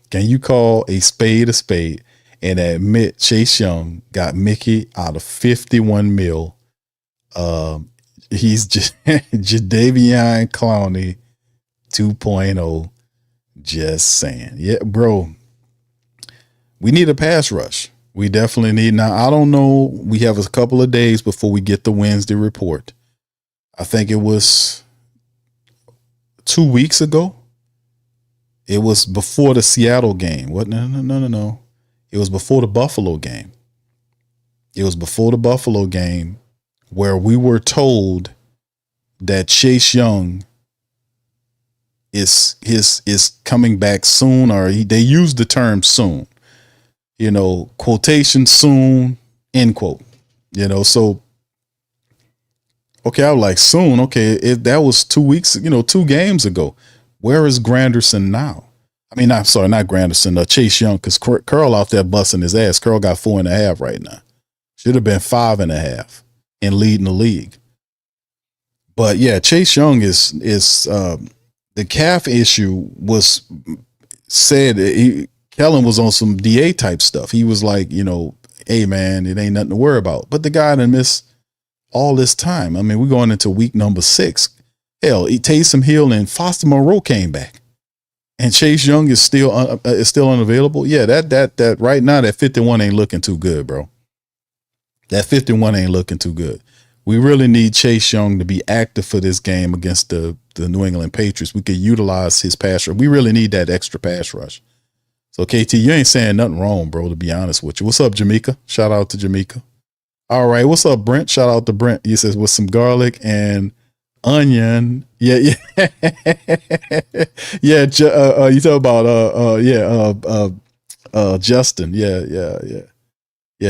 Can you call a spade and admit Chase Young got Mickey out of 51 mil? He's just Jadeveon Clowney 2.0. Just saying. Yeah, bro. We need a pass rush. We definitely need. Now, I don't know. We have a couple of days before we get the Wednesday report. I think it was 2 weeks ago. It was before the Seattle game. What? No. It was before the Buffalo game. It was before the Buffalo game where we were told that Chase Young is coming back soon, or they used the term soon, quotation soon, end quote, so, okay. I was like, soon. Okay. That was 2 weeks, 2 games ago. Where is Granderson now? I mean, I'm sorry, not Granderson, Chase Young, because Curl out there busting his ass. Curl got 4.5 right now. Should have been 5.5 and leading the league. But yeah, Chase Young is the calf issue was said. Kellen was on some DA type stuff. He was like, hey man, it ain't nothing to worry about. But the guy done missed all this time. I mean, we're going into week number 6. Hell, Taysom Hill and Foster Moreau came back, and Chase Young is still unavailable. Yeah, that right now that 51 ain't looking too good, bro. That 51 ain't looking too good. We really need Chase Young to be active for this game against the New England Patriots. We could utilize his pass rush. We really need that extra pass rush. So, KT, you ain't saying nothing wrong, bro, to be honest with you. What's up, Jamaica? Shout out to Jamaica. All right. What's up, Brent? Shout out to Brent. He says, with some garlic and onion. Yeah. Yeah. You talk about, Justin. Yeah,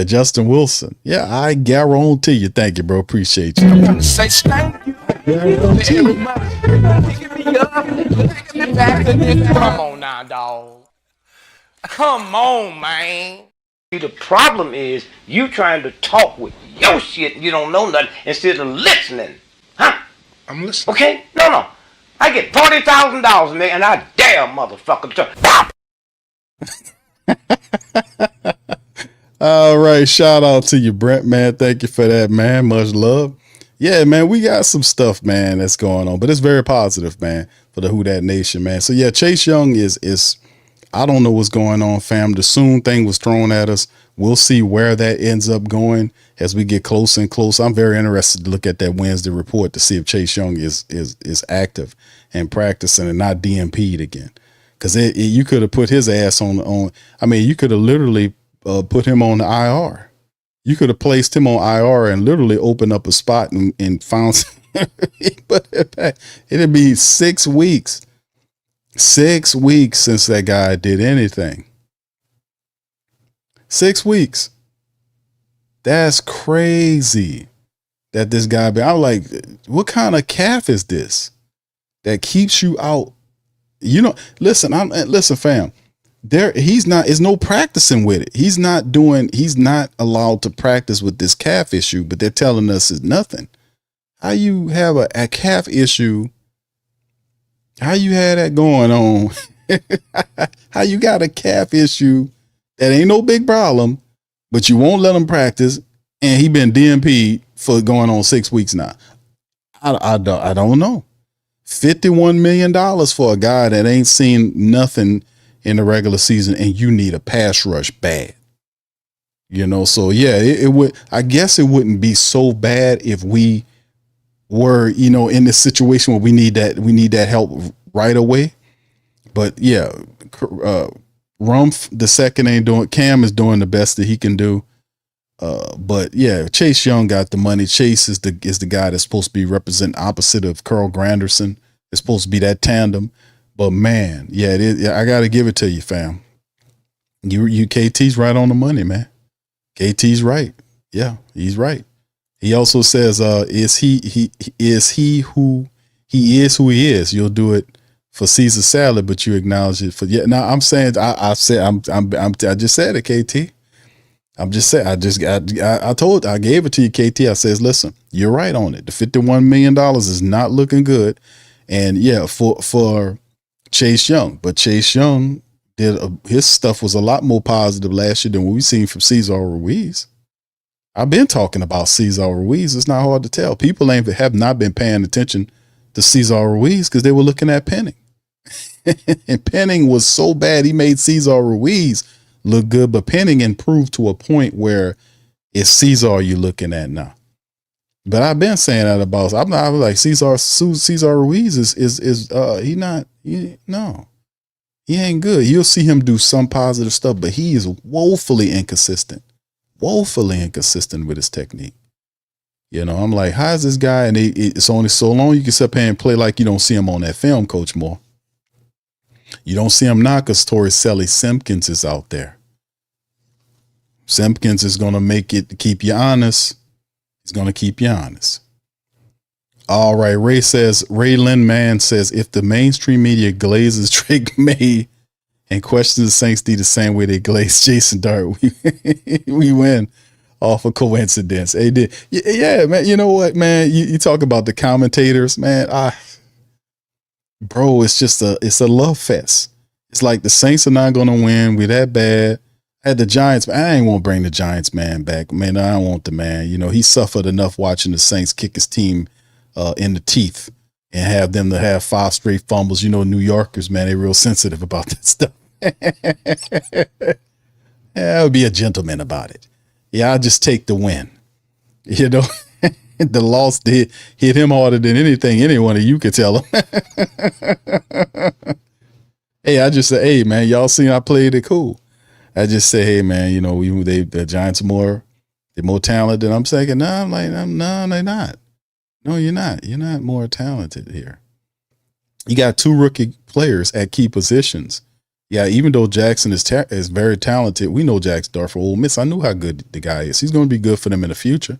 Justin Wilson. Yeah, I guarantee you. Thank you, bro. Appreciate you. I'm trying to say thank you. Come on now, dog. Come on, man. The problem is you trying to talk with your shit and you don't know nothing instead of listening. Huh? I'm listening. Okay? No. I get $40,000, man, and I dare motherfucker to. All right, shout out to you, Brent, man. Thank you for that, man. Much love. Yeah, man, we got some stuff, man, that's going on, but it's very positive, man, for the Who Dat Nation, man. So yeah, Chase Young is I don't know what's going on, fam. The soon thing was thrown at us. We'll see where that ends up going as we get closer and closer. I'm very interested to look at that Wednesday report to see if Chase Young is active and practicing and not DMP'd again. Because you could have put his ass on. I mean, you could have literally put him on the IR. You could have placed him on IR and literally opened up a spot and found. But it'd be 6 weeks. 6 weeks since that guy did anything. 6 weeks. That's crazy that this guy I'm like, what kind of calf is this that keeps you out? You know, listen, fam. He's no practicing with it. He's not allowed to practice with this calf issue, but they're telling us it's nothing. How you have a calf issue? How you had that going on? How you got a calf issue that ain't no big problem, but you won't let him practice, and he been DMP'd for going on 6 weeks now? I don't know. $51 million for a guy that ain't seen nothing in the regular season, and you need a pass rush bad. You know, so yeah, it would. I guess it wouldn't be so bad if we were, you know, in this situation where we need that help right away. But yeah, Rumpf the second ain't doing. Cam is doing the best that he can do. But yeah, Chase Young got the money. Chase is the guy that's supposed to be representing opposite of Carl Granderson. It's supposed to be that tandem. But man, yeah, I got to give it to you, fam. You KT's right on the money, man. KT's right. Yeah, he's right. He also says, is he who he is? You'll do it for Caesar salad, but you acknowledge it for. Yeah, now I'm saying I just said it, KT. I'm just saying I gave it to you, KT. I says, listen, you're right on it. The $51 million is not looking good, and yeah, for Chase Young, but Chase Young his stuff was a lot more positive last year than what we've seen from Cesar Ruiz. I've been talking about Cesar Ruiz. It's not hard to tell. People have not been paying attention to Cesar Ruiz because they were looking at Penning. And Penning was so bad he made Cesar Ruiz look good, but Penning improved to a point where it's Cesar you're looking at now. But I've been saying that about. I'm not like Cesar Ruiz he ain't good. You'll see him do some positive stuff, but he is woefully inconsistent with his technique. You know, I'm like, how's this guy? And it's only so long you can sit up here and play like you don't see him on that film, Coach Moore. You don't see him now because Torrey Simpkins is out there. Simpkins is going to keep you honest. He's going to keep you honest. All right. Ray Lynn Man says, if the mainstream media glazes Drake May and questions the Saints D the same way they glaze Jason Dart, we win off a coincidence. Hey, yeah, man. You know what, man? You talk about the commentators, man. Bro, it's a love fest. It's like the Saints are not going to win. We're that bad. At the Giants, man, I ain't want to bring the Giants man back. Man, I don't want the man. You know, he suffered enough watching the Saints kick his team in the teeth and have them to have 5 straight fumbles. You know, New Yorkers, man, they're real sensitive about that stuff. Yeah, I would be a gentleman about it. Yeah, I'll just take the win. You know, the loss hit him harder than anything any one of you could tell him. Hey, I just say, hey, man, y'all seen I played it cool. I just say, hey, man, you know, the Giants they're more talented than I'm saying. No, I'm like, no, they're not. No, you're not. You're not more talented here. You got 2 rookie players at key positions. Yeah, even though Jackson is very talented, we know Jackson Dart for Ole Miss. I knew how good the guy is. He's going to be good for them in the future.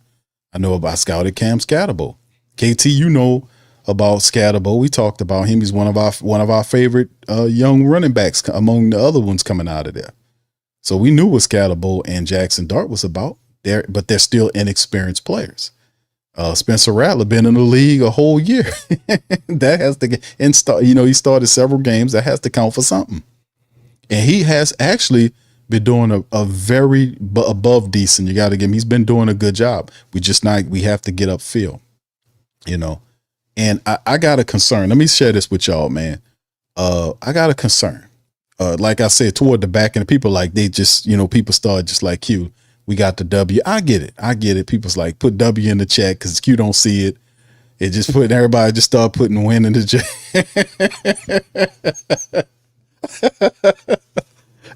I know about scouted Cam Scatterbo. KT, you know about Scatterbo. We talked about him. He's one of our favorite young running backs among the other ones coming out of there. So we knew what Scatterbo and Jackson Dart was about. But they're still inexperienced players. Spencer Rattler been in the league a whole year. That has to get and start. He started several games. That has to count for something. And he has actually been doing a very above decent. You got to give him. He's been doing a good job. We have to get upfield. And I got a concern. Let me share this with y'all, man. I got a concern. Like I said, toward the back, and people like they just, people start just like Q. We got the W. I get it. People's like, put W in the chat because Q don't see it. It just put everybody just start putting win in the chat.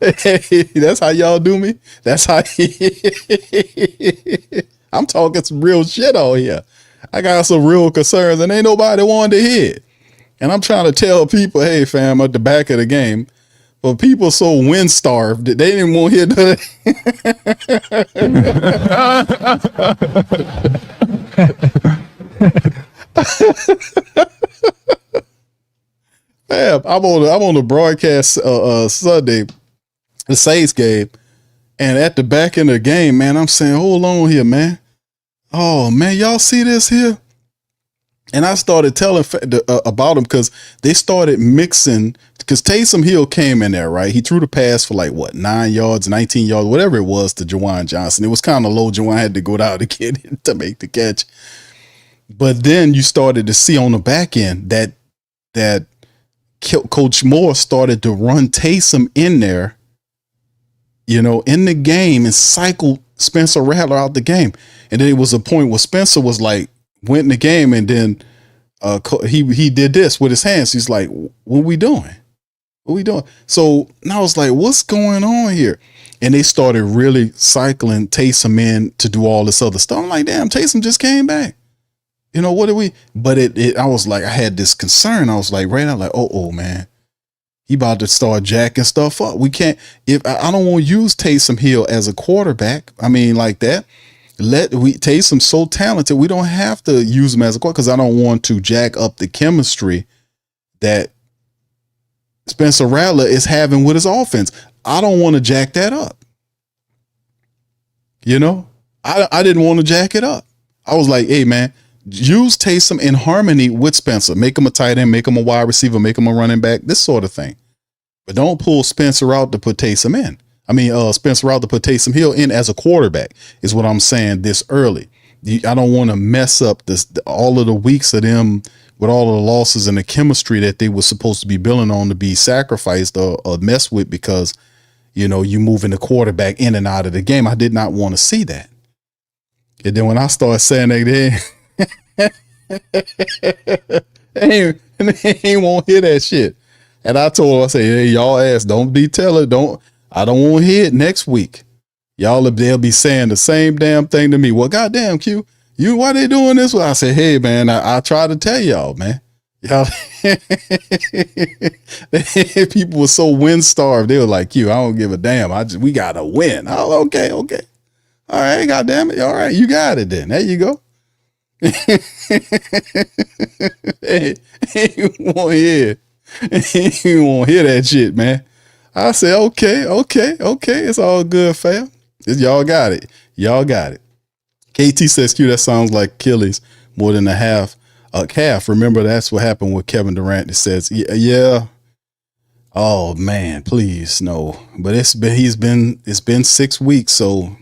Hey, that's how y'all do me. That's how I'm talking some real shit out here. I got some real concerns and ain't nobody wanted to hear it. And I'm trying to tell people, hey fam, at the back of the game, but people so wind starved that they didn't want to hear that. Man, I'm on the broadcast Sunday, the Saints game, and at the back end of the game, man, I'm saying, hold on here, man. Oh man, y'all see this here? And I started telling about them because they started mixing. Because Taysom Hill came in there, right? He threw the pass for 9 yards, 19 yards, whatever it was to Juwan Johnson. It was kind of low. Juwan had to go down to get it to make the catch. But then you started to see on the back end that Coach Moore started to run Taysom in there, in the game and cycle Spencer Rattler out the game. And then it was a point where Spencer was went in the game and then he did this with his hands. He's like, what we doing? What we doing? So now I was like, what's going on here? And they started really cycling Taysom in to do all this other stuff. I'm like, damn, Taysom just came back. What do we? But I was like, I had this concern. I was like, right now, oh man, he about to start jacking stuff up. We can't. If I don't want to use Taysom Hill as a quarterback. I mean, like that. Taysom's so talented. We don't have to use him as a quarterback because I don't want to jack up the chemistry that Spencer Rattler is having with his offense. I don't want to jack that up. I didn't want to jack it up. I was like, hey man, use Taysom in harmony with Spencer. Make him a tight end, make him a wide receiver, make him a running back, this sort of thing. But don't pull Spencer out to put Taysom in. Spencer out to put Taysom Hill in as a quarterback is what I'm saying this early. I don't want to mess up all of the weeks of them with all of the losses and the chemistry that they were supposed to be building on to be sacrificed or messed with because, you moving the quarterback in and out of the game. I did not want to see that. And then when I started saying that, they ain't won't hear that shit. And I told her, I said, hey, y'all ass, don't be telling, I don't want to hear it next week. They'll be saying the same damn thing to me. Well, goddamn Q, why they doing this? Well, I said, hey man, I try to tell y'all, man. Y'all, people were so wind starved. They were like, Q, I don't give a damn. We gotta win. Oh, okay. All right, goddamn it. All right, you got it then. There you go. Hey, you won't hear that shit, man. I said, okay. It's all good, fam. Y'all got it. KT says, Q, that sounds like Achilles more than a calf. Remember, that's what happened with Kevin Durant. It says, yeah. Oh man, please no. But it's been 6 weeks, so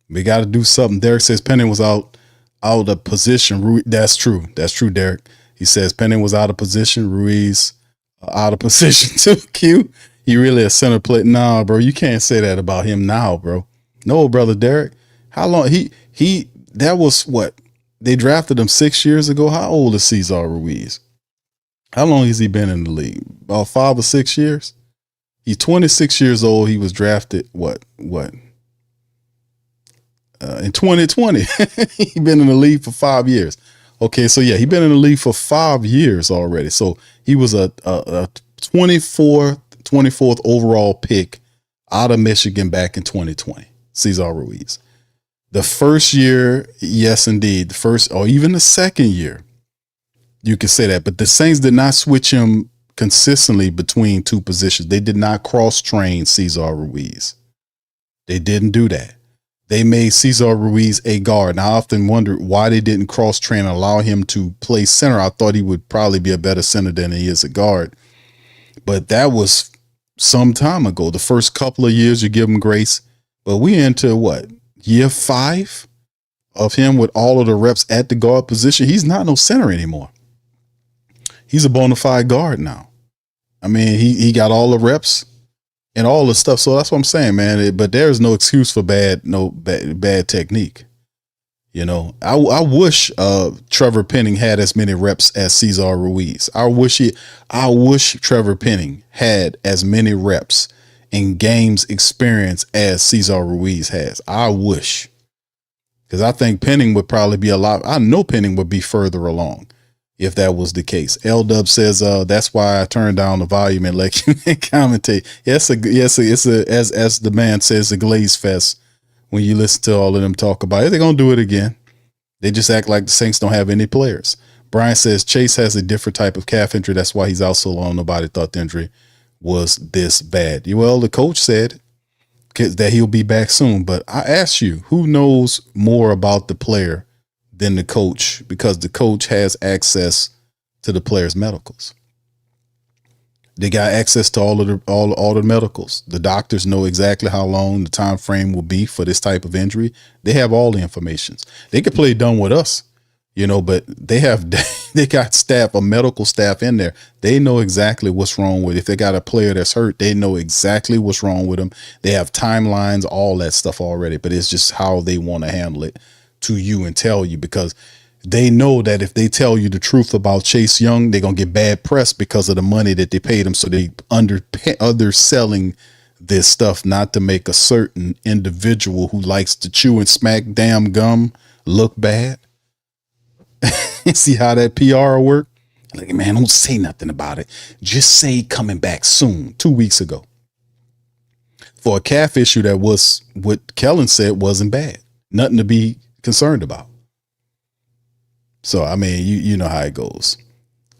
we got to do something. Derek says Penning was out of position. That's true, Derek. He says Penning was out of position. Ruiz out of position too. Q, he really a center play. Nah, bro, you can't say that about him now, bro. No, brother Derek. How long that was what? They drafted him 6 years ago. How old is Cesar Ruiz? How long has he been in the league? About 5 or 6 years? He's 26 years old. He was drafted what? In 2020. He's been in the league for 5 years. Okay, so yeah, he's been in the league for 5 years already. So he was a 24th overall pick out of Michigan back in 2020. Cesar Ruiz. The first year, yes, indeed. The first or even the second year, you could say that. But the Saints did not switch him consistently between two positions. They did not cross-train Cesar Ruiz. They didn't do that. They made Cesar Ruiz a guard. And I often wondered why they didn't cross train and allow him to play center. I thought he would probably be a better center than he is a guard. But that was some time ago. The first couple of years you give him grace. But we into what? Year 5 of him with all of the reps at the guard position. He's not no center anymore. He's a bona fide guard now. I mean, he got all the reps and all the stuff. So that's what I'm saying, man. But there's no excuse for bad technique. You know, I wish Trevor Penning had as many reps as Cesar Ruiz. I wish Trevor Penning had as many reps and games experience as Cesar Ruiz has. I wish. Because I think Penning would probably be I know Penning would be further along if that was the case. L-Dub says, that's why I turned down the volume and let you commentate. Yes, as the man says, the Glaze Fest, when you listen to all of them talk about it, they're going to do it again. They just act like the Saints don't have any players. Brian says Chase has a different type of calf injury. That's why he's out so long. Nobody thought the injury was this bad. Well, the coach said that he'll be back soon. But I ask you, who knows more about the player than the coach? Because the coach has access to the player's medicals. They got access to all the medicals. The doctors know exactly how long the time frame will be for this type of injury. They have all the information. They could play dumb with us, you know, but they got a medical staff in there. They know exactly what's wrong with it. If they got a player that's hurt, they know exactly what's wrong with them. They have timelines, all that stuff already, but it's just how they want to handle it to you and tell you, because they know that if they tell you the truth about Chase Young, they're going to get bad press because of the money that they paid him. So they underselling this stuff, not to make a certain individual who likes to chew and smack damn gum look bad. See how that PR work? Like, man, don't say nothing about it. Just say coming back soon. 2 weeks ago. For a calf issue that was what Kellen said wasn't bad. Nothing to be concerned about. So, I mean, you know how it goes.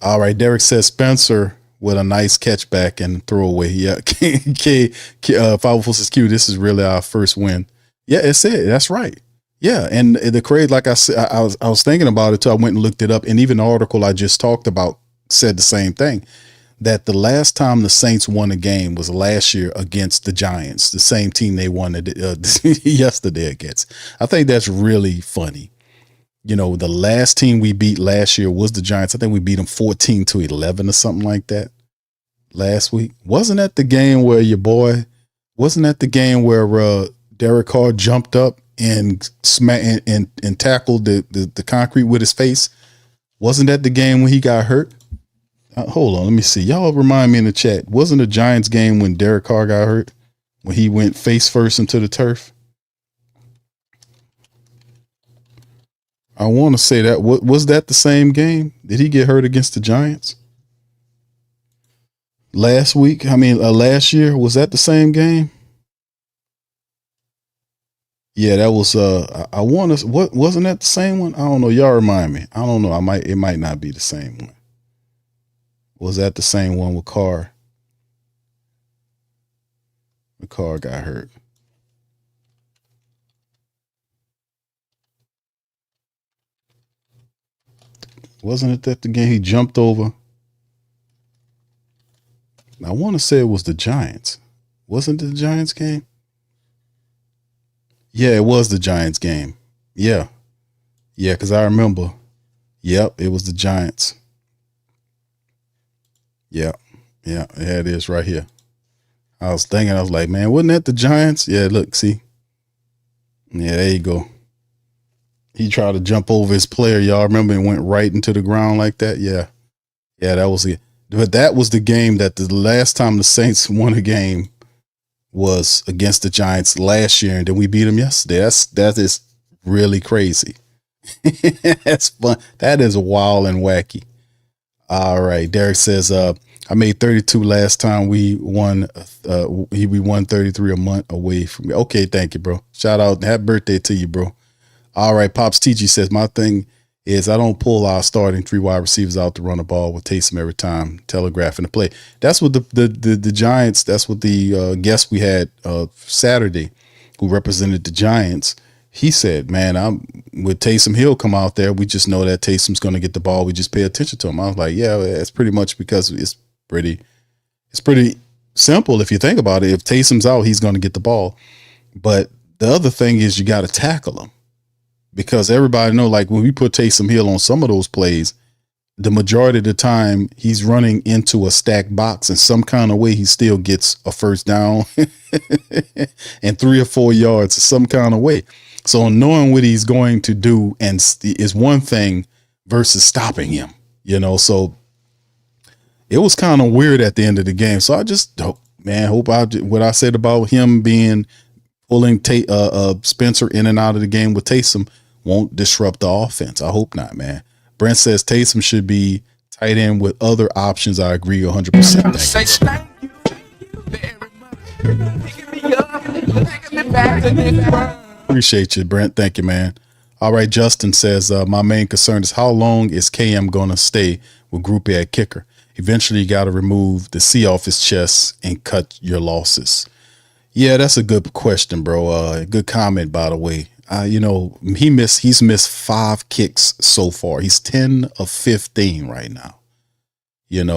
All right. Derek says Spencer with a nice catch back and throwaway. Yeah. 546 Q. This is really our first win. Yeah, it's it. That's right. Yeah. And the craze, like I said, I was thinking about it too. I went and looked it up. And even the article I just talked about said the same thing, that the last time the Saints won a game was last year against the Giants, the same team they won yesterday against. I think that's really funny. You know, the last team we beat last year was the Giants. I think we beat them 14-11 or something like that last week. Wasn't that the game where Derek Carr jumped up and and tackled the concrete with his face? Wasn't that the game when he got hurt? Hold on, let me see. Y'all remind me in the chat. Wasn't the Giants game when Derek Carr got hurt? When he went face first into the turf? I want to say that. Was that the same game? Did he get hurt against the Giants last week? Last year. Was that the same game? Yeah, that was. I want to. What wasn't that the same one? I don't know. Y'all remind me. I don't know. It might not be the same one. Was that the same one with Carr? The Carr got hurt. Wasn't it that the game he jumped over? I want to say it was the Giants. Wasn't it the Giants game? Yeah, it was the Giants game. Yeah. Yeah, because I remember. Yep, it was the Giants. Yeah, it is right here. I was like, man, wasn't that the Giants? Yeah, look, see. Yeah, there you go. He tried to jump over his player. Y'all remember, and went right into the ground like that? Yeah, that was it. But that was the game that the last time the Saints won a game was against the Giants last year, and then we beat them yesterday. That is really crazy. That's fun. That is wild and wacky. All right. Derek says, I made 32 last time we won. We won 33 a month away from me. Okay. Thank you, bro. Shout out. Happy birthday to you, bro. All right. Pops TG says, my thing is I don't pull our starting 3 wide receivers out to run the ball with Taysom every time, telegraphing the play. That's what the Giants, that's what the guest we had Saturday. who represented the Giants, he said, man, with Taysom Hill come out there, we just know that Taysom's going to get the ball. We just pay attention to him. I was like, yeah, it's pretty much because it's pretty simple. If you think about it, if Taysom's out, he's going to get the ball. But the other thing is you got to tackle him, because everybody know, like when we put Taysom Hill on some of those plays, the majority of the time he's running into a stacked box in some kind of way. He still gets a first down and 3 or 4 yards in some kind of way. So knowing what he's going to do and is one thing versus stopping him, so it was kind of weird at the end of the game. So I just hope what I said about him pulling Spencer in and out of the game with Taysom won't disrupt the offense. I hope not, man. Brent says Taysom should be tight end with other options. I agree 100%. Say thank you very much. Picking me up, taking me back to this world. Appreciate you, Brent. Thank you, man. All right, Justin says, my main concern is how long is KM going to stay with Group A at kicker? Eventually, you got to remove the C off his chest and cut your losses. Yeah, that's a good question, bro. Good comment, by the way. He's missed 5 kicks so far. He's 10 of 15 right now. It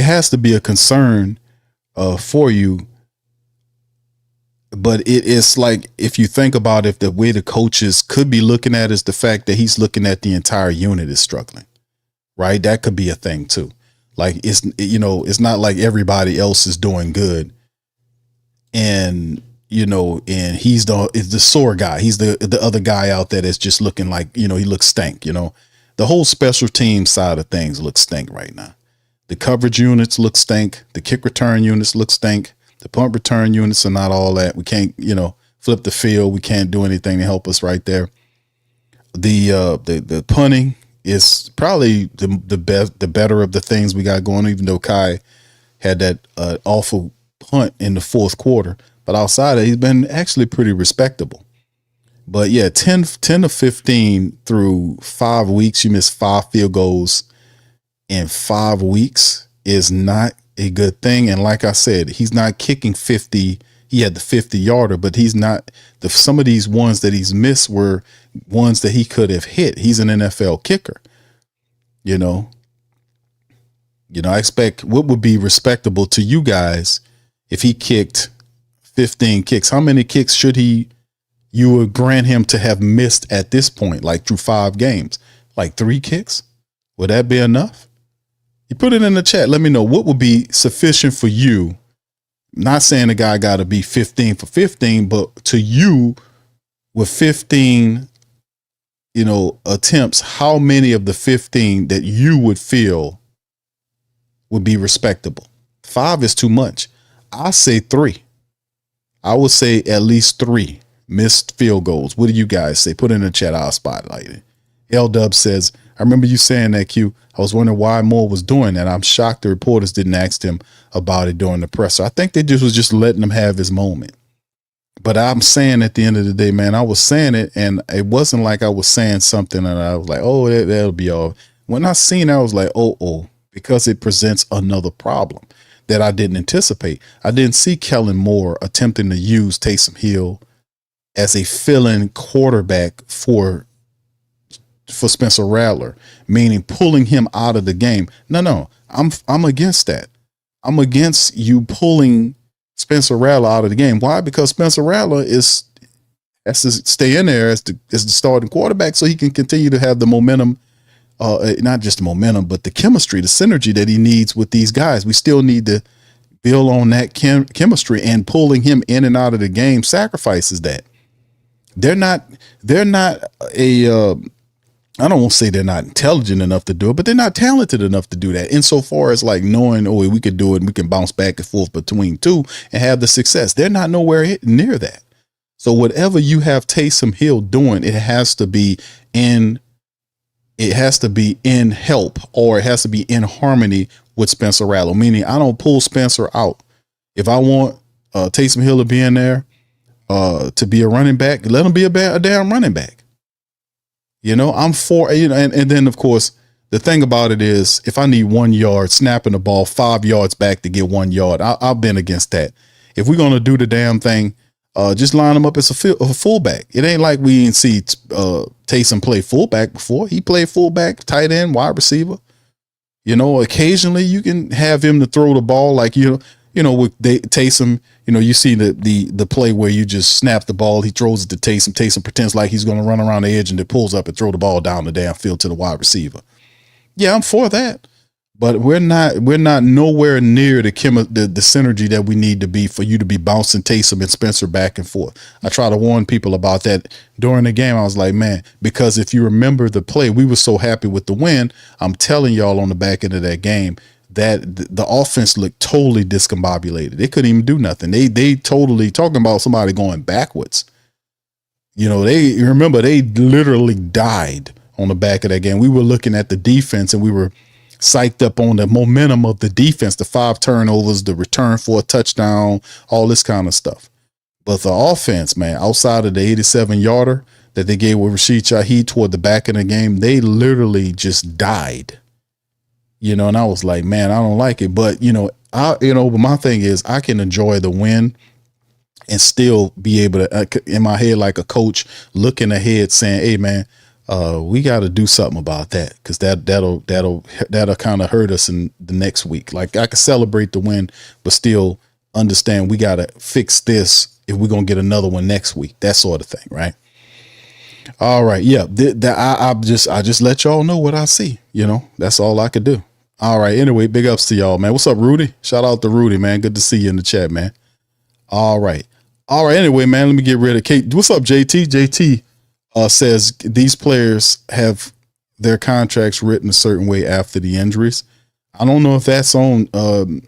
has to be a concern for you. But it is like, if you think about it, the way the coaches could be looking at is the fact that he's looking at the entire unit is struggling, right? That could be a thing too. Like it's not like everybody else is doing good. And he's the sore guy. He's the other guy out there that's just looking like, he looks stank, the whole special team side of things looks stink right now. The coverage units look stink. The kick return units look stink. The punt return units are not all that. We can't, flip the field. We can't do anything to help us right there. The punting is probably the better of the things we got going, even though Kai had that awful punt in the fourth quarter. But outside of it, he's been actually pretty respectable. But yeah, 10 to 15 through 5 weeks, you missed 5 field goals in 5 weeks is not a good thing. And like I said, he's not kicking 50. He had the 50-yarder, but he's not. Some of these ones that he's missed were ones that he could have hit. He's an NFL kicker. I expect what would be respectable to you guys if he kicked 15 kicks. How many kicks you would grant him to have missed at this point, like through 5 games? Like 3 kicks? Would that be enough? You put it in the chat. Let me know what would be sufficient for you. Not saying the guy got to be 15 for 15, but to you with 15, attempts, how many of the 15 that you would feel would be respectable? 5 is too much. I say 3. I would say at least 3 missed field goals. What do you guys say? Put it in the chat. I'll spotlight it. L-Dub says, I remember you saying that, Q. I was wondering why Moore was doing that. I'm shocked the reporters didn't ask him about it during the presser. I think they was just letting him have his moment. But I'm saying at the end of the day, man, I was saying it, and it wasn't like I was saying something and I was like, oh, that'll be all. When I seen it, I was like, oh, because it presents another problem that I didn't anticipate. I didn't see Kellen Moore attempting to use Taysom Hill as a fill-in quarterback for Spencer Rattler, meaning pulling him out of the game. No, I'm against that. I'm against you pulling Spencer Rattler out of the game. Why? Because Spencer Rattler has to stay in there as the starting quarterback so he can continue to have the momentum, not just the momentum, but the chemistry, the synergy that he needs with these guys. We still need to build on that chemistry, and pulling him in and out of the game sacrifices that. They're not I don't want to say they're not intelligent enough to do it, but they're not talented enough to do that. Insofar as like knowing, we could do it and we can bounce back and forth between two and have the success. They're not nowhere near that. So whatever you have Taysom Hill doing, it has to be in help, or it has to be in harmony with Spencer Rattler. Meaning I don't pull Spencer out. If I want Taysom Hill to be in there to be a running back, let him be a damn running back. I'm for, and then of course the thing about it is, if I need 1 yard, snapping the ball 5 yards back to get 1 yard, I've been against that. If we're going to do the damn thing, just line him up as a fullback. It ain't like we didn't see Taysom play fullback before. He played fullback, tight end, wide receiver. You know, occasionally you can have him to throw the ball like, with Taysom, you see the play where you just snap the ball. He throws it to Taysom. Taysom pretends like he's going to run around the edge and then pulls up and throw the ball down the damn field to the wide receiver. Yeah, I'm for that. But we're not nowhere near the synergy that we need to be for you to be bouncing Taysom and Spencer back and forth. I try to warn people about that during the game. I was like, man, because if you remember the play, we were so happy with the win. I'm telling y'all on the back end of that game that the offense looked totally discombobulated. They couldn't even do nothing. They totally talking about somebody going backwards. They literally died on the back of that game. We were looking at the defense and we were psyched up on the momentum of the defense, the 5 turnovers, the return for a touchdown, all this kind of stuff. But the offense, man, outside of the 87-yarder that they gave with Rashid Shaheed toward the back of the game, they literally just died. And I was like, man, I don't like it. But, but my thing is I can enjoy the win and still be able to, in my head, like a coach looking ahead saying, hey, man, we got to do something about that, because that'll kind of hurt us in the next week. Like, I can celebrate the win, but still understand we got to fix this if we're gonna get another one next week. That sort of thing, right? All right, yeah. I just let y'all know what I see. That's all I could do. All right. Anyway, big ups to y'all, man. What's up, Rudy? Shout out to Rudy, man. Good to see you in the chat, man. All right. Anyway, man, let me get rid of Kate. What's up, JT? JT. Says these players have their contracts written a certain way after the injuries. I don't know if that's on. I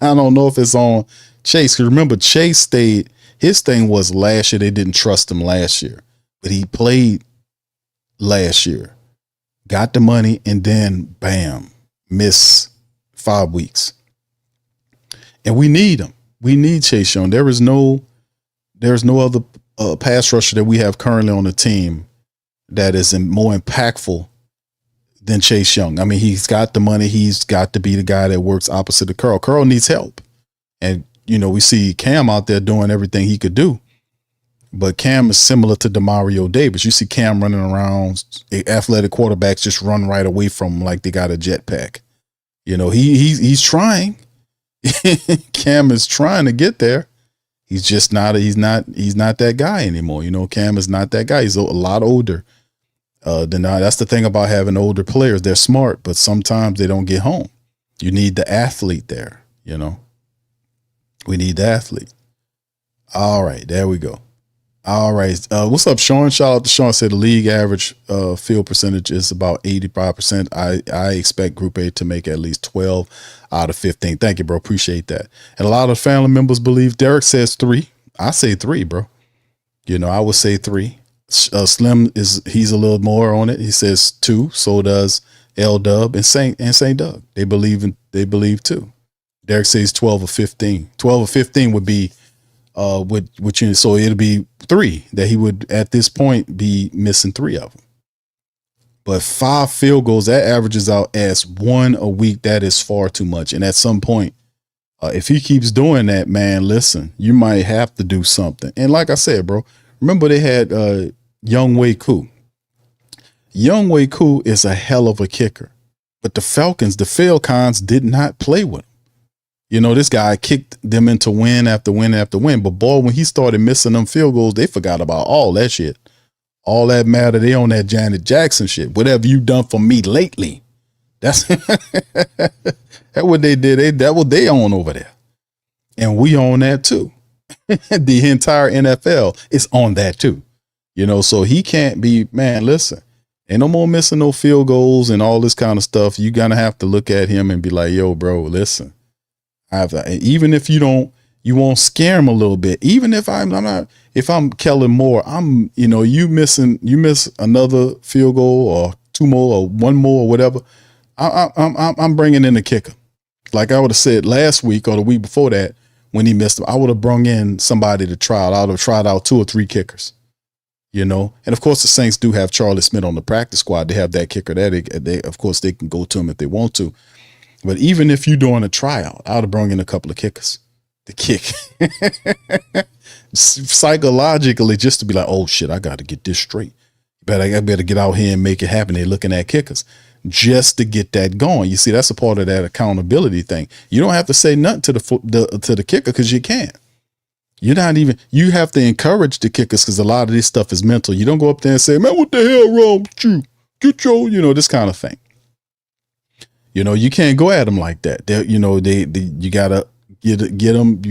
don't know if it's on Chase. Because remember, Chase stayed. His thing was last year. They didn't trust him last year, but he played last year, got the money, and then bam, miss 5 weeks. And we need him. We need Chase Young. There's no other pass rusher that we have currently on the team that is more impactful than Chase Young. I mean, he's got the money. He's got to be the guy that works opposite of Curl. Curl needs help. And, we see Cam out there doing everything he could do. But Cam is similar to DeMario Davis. You see Cam running around, athletic quarterbacks just run right away from him like they got a jetpack. He's trying. Cam is trying to get there. He's just not. He's not that guy anymore. Cam is not that guy. He's a lot older than I. That's the thing about having older players. They're smart, but sometimes they don't get home. You need the athlete there. We need the athlete. All right, there we go. All right. What's up, Sean? Shout out to Sean. Said the league average field percentage is about 85%. I expect Group A to make at least 12 out of 15. Thank you, bro. Appreciate that. And a lot of family members believe. Derek says 3. I say 3, bro. I would say 3. Slim he's a little more on it. He says 2. So does L Dub and Saint Doug. They believe 2. Derek says 12 or 15. 12 or 15 would be so it'll be 3 that he would at this point be missing 3 of them. But 5 field goals, that averages out as 1 a week. That is far too much. And at some point, if he keeps doing that, man, listen, you might have to do something. And like I said, bro, remember they had Young Wei Koo. Young Wei Koo is a hell of a kicker, but the Falcons did not play with him. This guy kicked them into win after win after win. But boy, when he started missing them field goals, they forgot about all that shit. All that matter. They on that Janet Jackson shit. Whatever you done for me lately. That's what they did. That what they own over there. And we own that too. The entire NFL is on that too. So he can't be, man, listen, ain't no more missing no field goals and all this kind of stuff. You're going to have to look at him and be like, yo, bro, listen. Even if you won't scare him a little bit. Even if I'm Kellen Moore, you miss another field goal or 2 more or 1 more or whatever. I'm bringing in a kicker. Like I would have said last week or the week before that when he missed him, I would have brung in somebody to try out. I would have tried out 2 or 3 kickers. you know. And of course, the Saints do have Charlie Smith on the practice squad. They have that kicker there. They of course, they can go to him if they want to. But even if you're doing a tryout, I would have brought in a couple of kickers to kick psychologically, just to be like, oh shit, I got to get this straight. I better get out here and make it happen. They're looking at kickers just to get that going. You see, that's a part of that accountability thing. You don't have to say nothing to the kicker because you can't. You're not even, you have to encourage the kickers because a lot of this stuff is mental. You don't go up there and say, man, what the hell wrong with you? Get your, you know, this kind of thing. You know, you can't go at them like that. You gotta get them.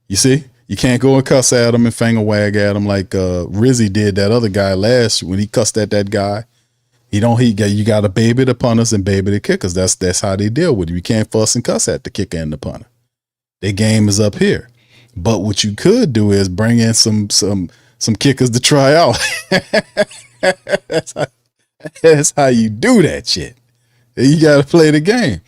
You see, you can't go and cuss at them and finger wag at them like Rizzy did that other guy last when he cussed at that guy. You got to baby the punters and baby the kickers. That's how they deal with it. You can't fuss and cuss at the kicker and the punter. Their game is up here. But what you could do is bring in some kickers to try out. That's how you do that shit. You got to play the game.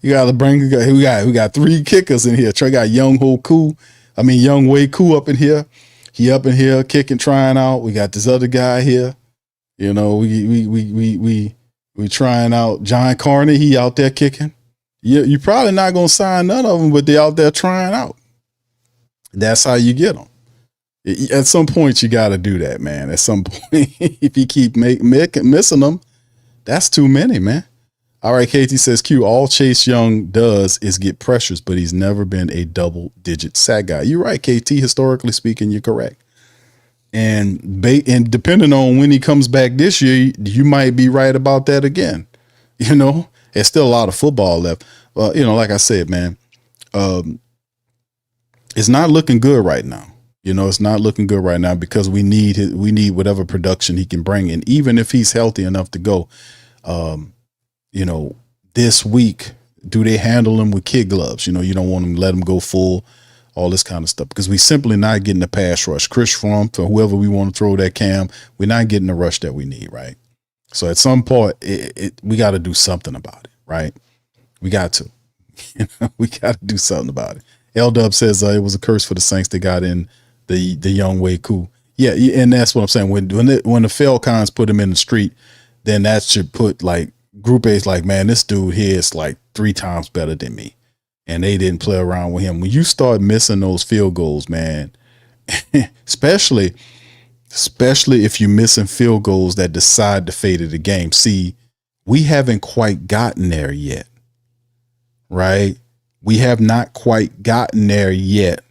You got to bring. We got 3 kickers in here. Trey got Young Wei Koo up in here. He up in here kicking, trying out. We got this other guy here. You know, we trying out John Carney. He out there kicking. You're probably not gonna sign none of them, but they out there trying out. That's how you get them. At some point, you got to do that, man. At some point, if you keep missing them, that's too many, man. All right, KT says, Q, all Chase Young does is get pressures, but he's never been a double-digit sack guy. You're right, KT. Historically speaking, you're correct. And depending on when he comes back this year, you might be right about that again. You know, there's still a lot of football left. You know, like I said, man, it's not looking good right now. You know, it's not looking good right now because we need whatever production he can bring. And even if he's healthy enough to go, you know, this week, do they handle him with kid gloves? You know, you don't want them to let him go full, all this kind of stuff, because we simply not getting the pass rush. Chris Frump or whoever we want to throw that cam, we're not getting the rush that we need, right? So at some point, we got to do something about it, right? We got to. We got to do something about it. L-Dub says it was a curse for the Saints. They got in the Young Wei Koo. Yeah, and that's what I'm saying. When the Falcons put him in the street, then that should put like Group A's like, man, this dude here is like 3 times better than me. And they didn't play around with him. When you start missing those field goals, man, especially if you're missing field goals that decide the fate of the game. See, we haven't quite gotten there yet, right? We have not quite gotten there yet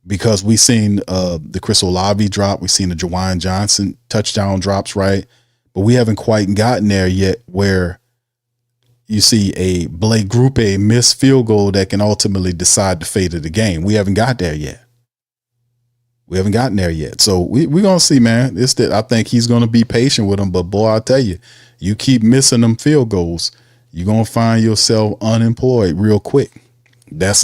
because we've seen the Chris Olave drop. We've seen the Jawan Johnson touchdown drops, right? But we haven't quite gotten there yet where you see a Blake Group A missed field goal that can ultimately decide the fate of the game. We haven't got there yet. We haven't gotten there yet. So we're going to see, man. I think he's going to be patient with him. But, boy, I tell you, you keep missing them field goals, you're going to find yourself unemployed real quick. It's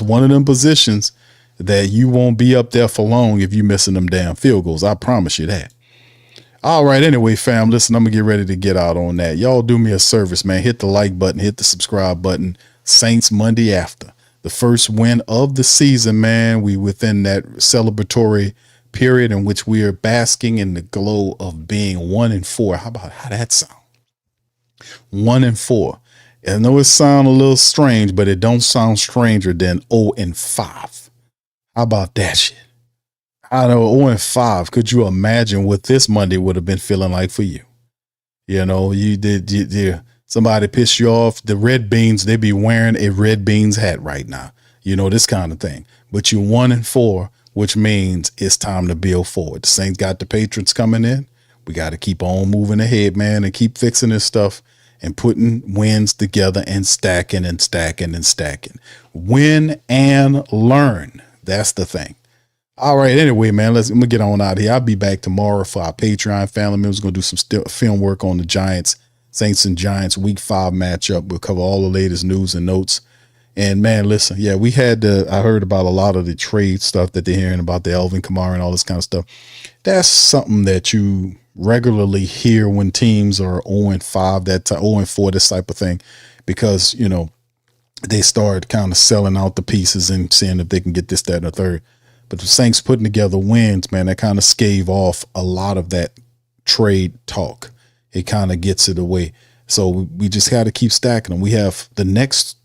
one of them positions that you won't be up there for long if you're missing them damn field goals. I promise you that. All right. Anyway, fam, listen, I'm going to get ready to get out on that. Y'all do me a service, man. Hit the like button, hit the subscribe button. Saints Monday after. The first win of the season, man. We within that celebratory period in which we are basking in the glow of being 1-4. How that sound? 1-4. I know it sounds a little strange, but it don't sound stranger than 0-5. How about that shit? I know 0-5. Could you imagine what this Monday would have been feeling like for you? You know, somebody pissed you off. The Red Beans, they be wearing a Red Beans hat right now. You know, this kind of thing. But you're 1-4, which means it's time to build forward. The Saints got the Patriots coming in. We got to keep on moving ahead, man, and keep fixing this stuff and putting wins together and stacking and stacking and stacking. Win and learn. That's the thing. All right. Anyway, man, I'm going to get on out of here. I'll be back tomorrow for our Patreon family members. Going to do some film work on the Giants, Saints and Giants Week 5 matchup. We'll cover all the latest news and notes. And, man, listen, yeah, I heard about a lot of the trade stuff that they're hearing about the Alvin Kamara and all this kind of stuff. That's something that you regularly hear when teams are 0-5, 0-4, this type of thing, because, you know, they start kind of selling out the pieces and seeing if they can get this, that, and the third. But the Saints putting together wins, man, that kind of scave off a lot of that trade talk. It kind of gets it away. So we just got to keep stacking them. We have the next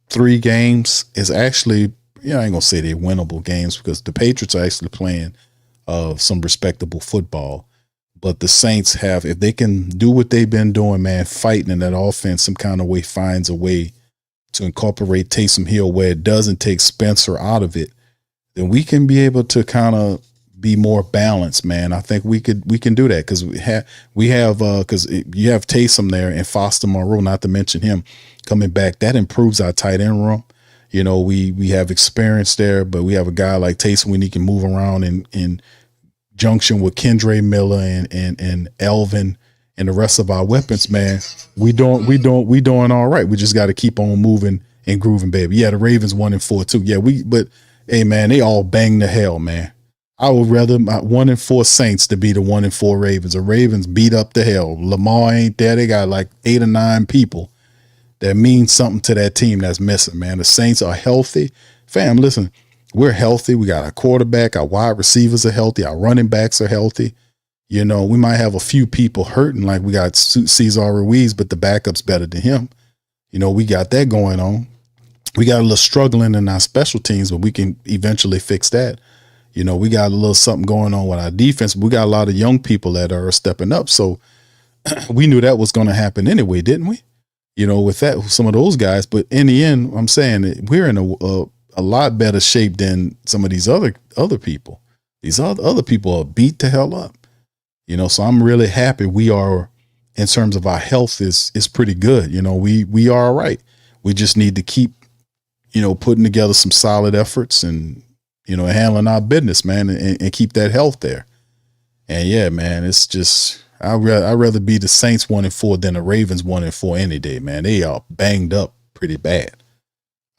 3 games is actually, I ain't gonna say they're winnable games because the Patriots are actually playing some respectable football. But the Saints have, if they can do what they've been doing, man, fighting in that offense, some kind of way finds a way to incorporate Taysom Hill where it doesn't take Spencer out of it, then we can be able to kind of be more balanced, man. I think we can do that because you have Taysom there and Foster Moreau, not to mention him coming back. That improves our tight end room. We have experience there, but we have a guy like Taysom when he can move around in junction with Kendre Miller and Elvin and the rest of our weapons, man. We doing all right. We just got to keep on moving and grooving, baby. Yeah, the Ravens 1-4 too. Yeah, but hey, man, they all bang the hell, man. I would rather my 1-4 Saints to be the 1-4 Ravens. The Ravens beat up the hell. Lamar ain't there. They got like 8 or 9 people that means something to that team that's missing, man. The Saints are healthy. Fam, listen, we're healthy. We got our quarterback, our wide receivers are healthy, our running backs are healthy. We might have a few people hurting, like we got Cesar Ruiz, but the backup's better than him. We got that going on. We got a little struggling in our special teams, but we can eventually fix that. We got a little something going on with our defense. We got a lot of young people that are stepping up. So we knew that was going to happen anyway, didn't we? With that, some of those guys. But in the end, I'm saying we're in a lot better shape than some of these other people. These other people are beat the hell up. So I'm really happy we are, in terms of our health, is pretty good. We are all right. We just need to keep, putting together some solid efforts and, handling our business, man, and keep that health there. And yeah, man, it's just, I'd rather be the Saints 1-4 than the Ravens 1-4 any day, man. They are banged up pretty bad.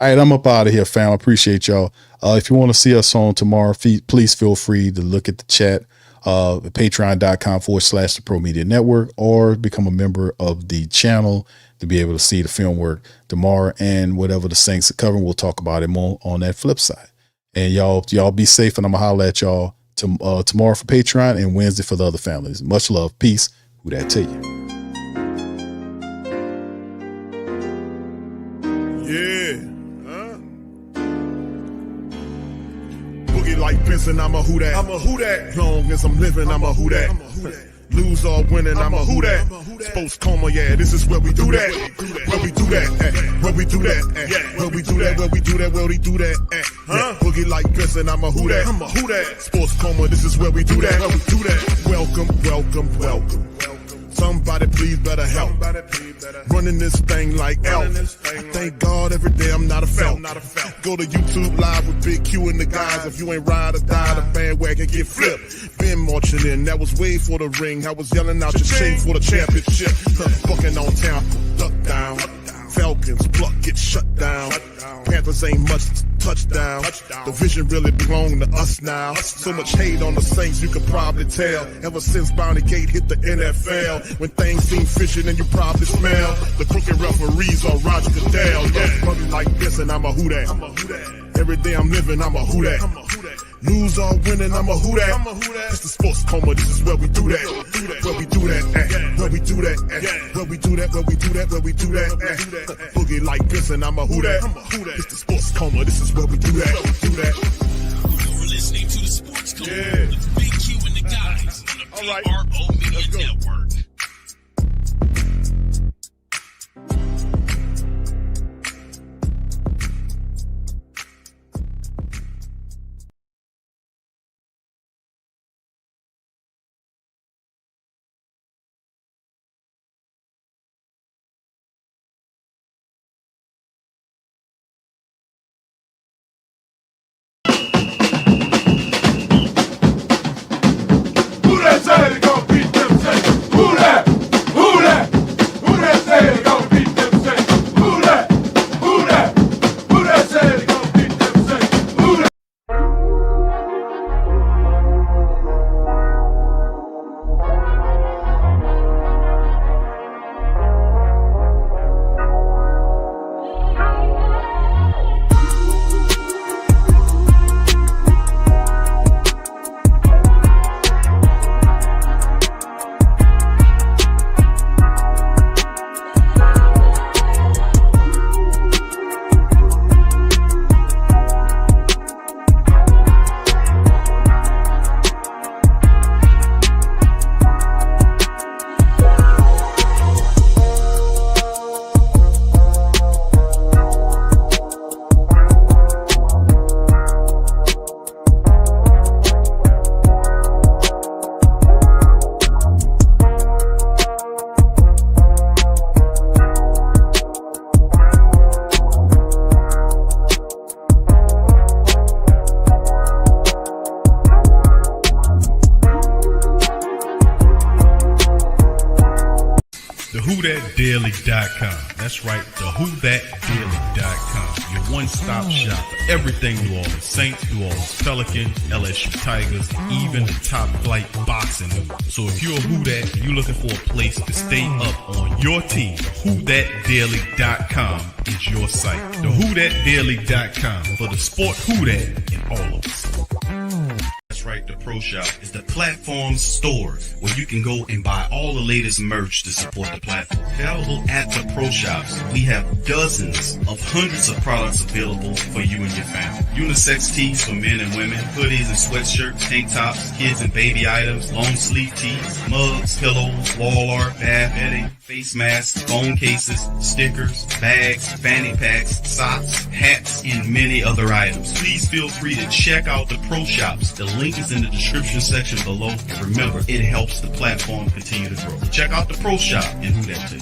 All right, I'm up out of here, fam. I appreciate y'all. If you want to see us on tomorrow, please feel free to look at the chat, patreon.com/the Pro Media Network, or become a member of the channel to be able to see the film work tomorrow and whatever the Saints are covering. We'll talk about it more on that flip side. And y'all be safe, and I'm going to holler at y'all tomorrow for Patreon and Wednesday for the other families. Much love. Peace. Who that to you? Yeah. Boogie like Benson, I'm a who that. I'm a who that. Long as I'm living, I'm a who that. Lose or winning, I'm a who that. Sports Coma, yeah, this is where we do that. Where we do that, where we do that, where we do that, where we do that, where we do that, Boogie like Benson, I'm a who that. I'm a who that. Sports Coma, this is where we do that. Where we do that. Welcome. Somebody please better help. Running this thing like Elf. Thank God every day I'm not a felt. Go to YouTube Live with Big Q and the guys. If you ain't ride or die, the bandwagon get flipped. Been marching in, that was way for the ring. I was yelling out your shame for the championship. Bucking on town, duck down. Falcons, pluck, get shut down. Panthers ain't much touchdown. The vision really belong to us now. So much hate on the Saints, you can probably tell. Ever since Bounty Gate hit the NFL, when things seem fishy and you probably smell the crooked referees on Roger Goodell. Yeah, money like this and I'm a who that. Every day I'm living, I'm a who that. Lose or winning, I'm a who that. It's the Sports Coma, this is where we do that. Where we do that, where we do that, where we do that, where we do that, where we do that. Boogie like this and I'm a who that. It's the Sports Coma, this is where we do that. You're listening to the Sports Coma with Big Q and the guys on the PRO Media Network. Who that? WhoThatDaily.com. That's right, the WhoThatDaily.com. Your one-stop shop for everything New Orleans Saints, New Orleans Pelicans, LSU Tigers, even the top flight boxing news. So if you're a Who Dat and you're looking for a place to stay up on your team, WhoThatDaily.com is your site. The WhoThatDaily.com for the sport Who Dat in all of us. That's right, the Pro Shop is the platform store where you can go and buy all the latest merch to support the platform. Available at the Pro Shops, we have dozens of hundreds of products available for you and your family. Unisex tees for men and women, hoodies and sweatshirts, tank tops, kids and baby items, long sleeve tees, mugs, pillows, wall art, bath bedding, face masks, phone cases, stickers, bags, fanny packs, socks, hats, and many other items. Please feel free to check out the Pro Shops. The link is in the description section below. And remember, it helps the platform continue to grow. Check out the Pro Shop and Who Dat too.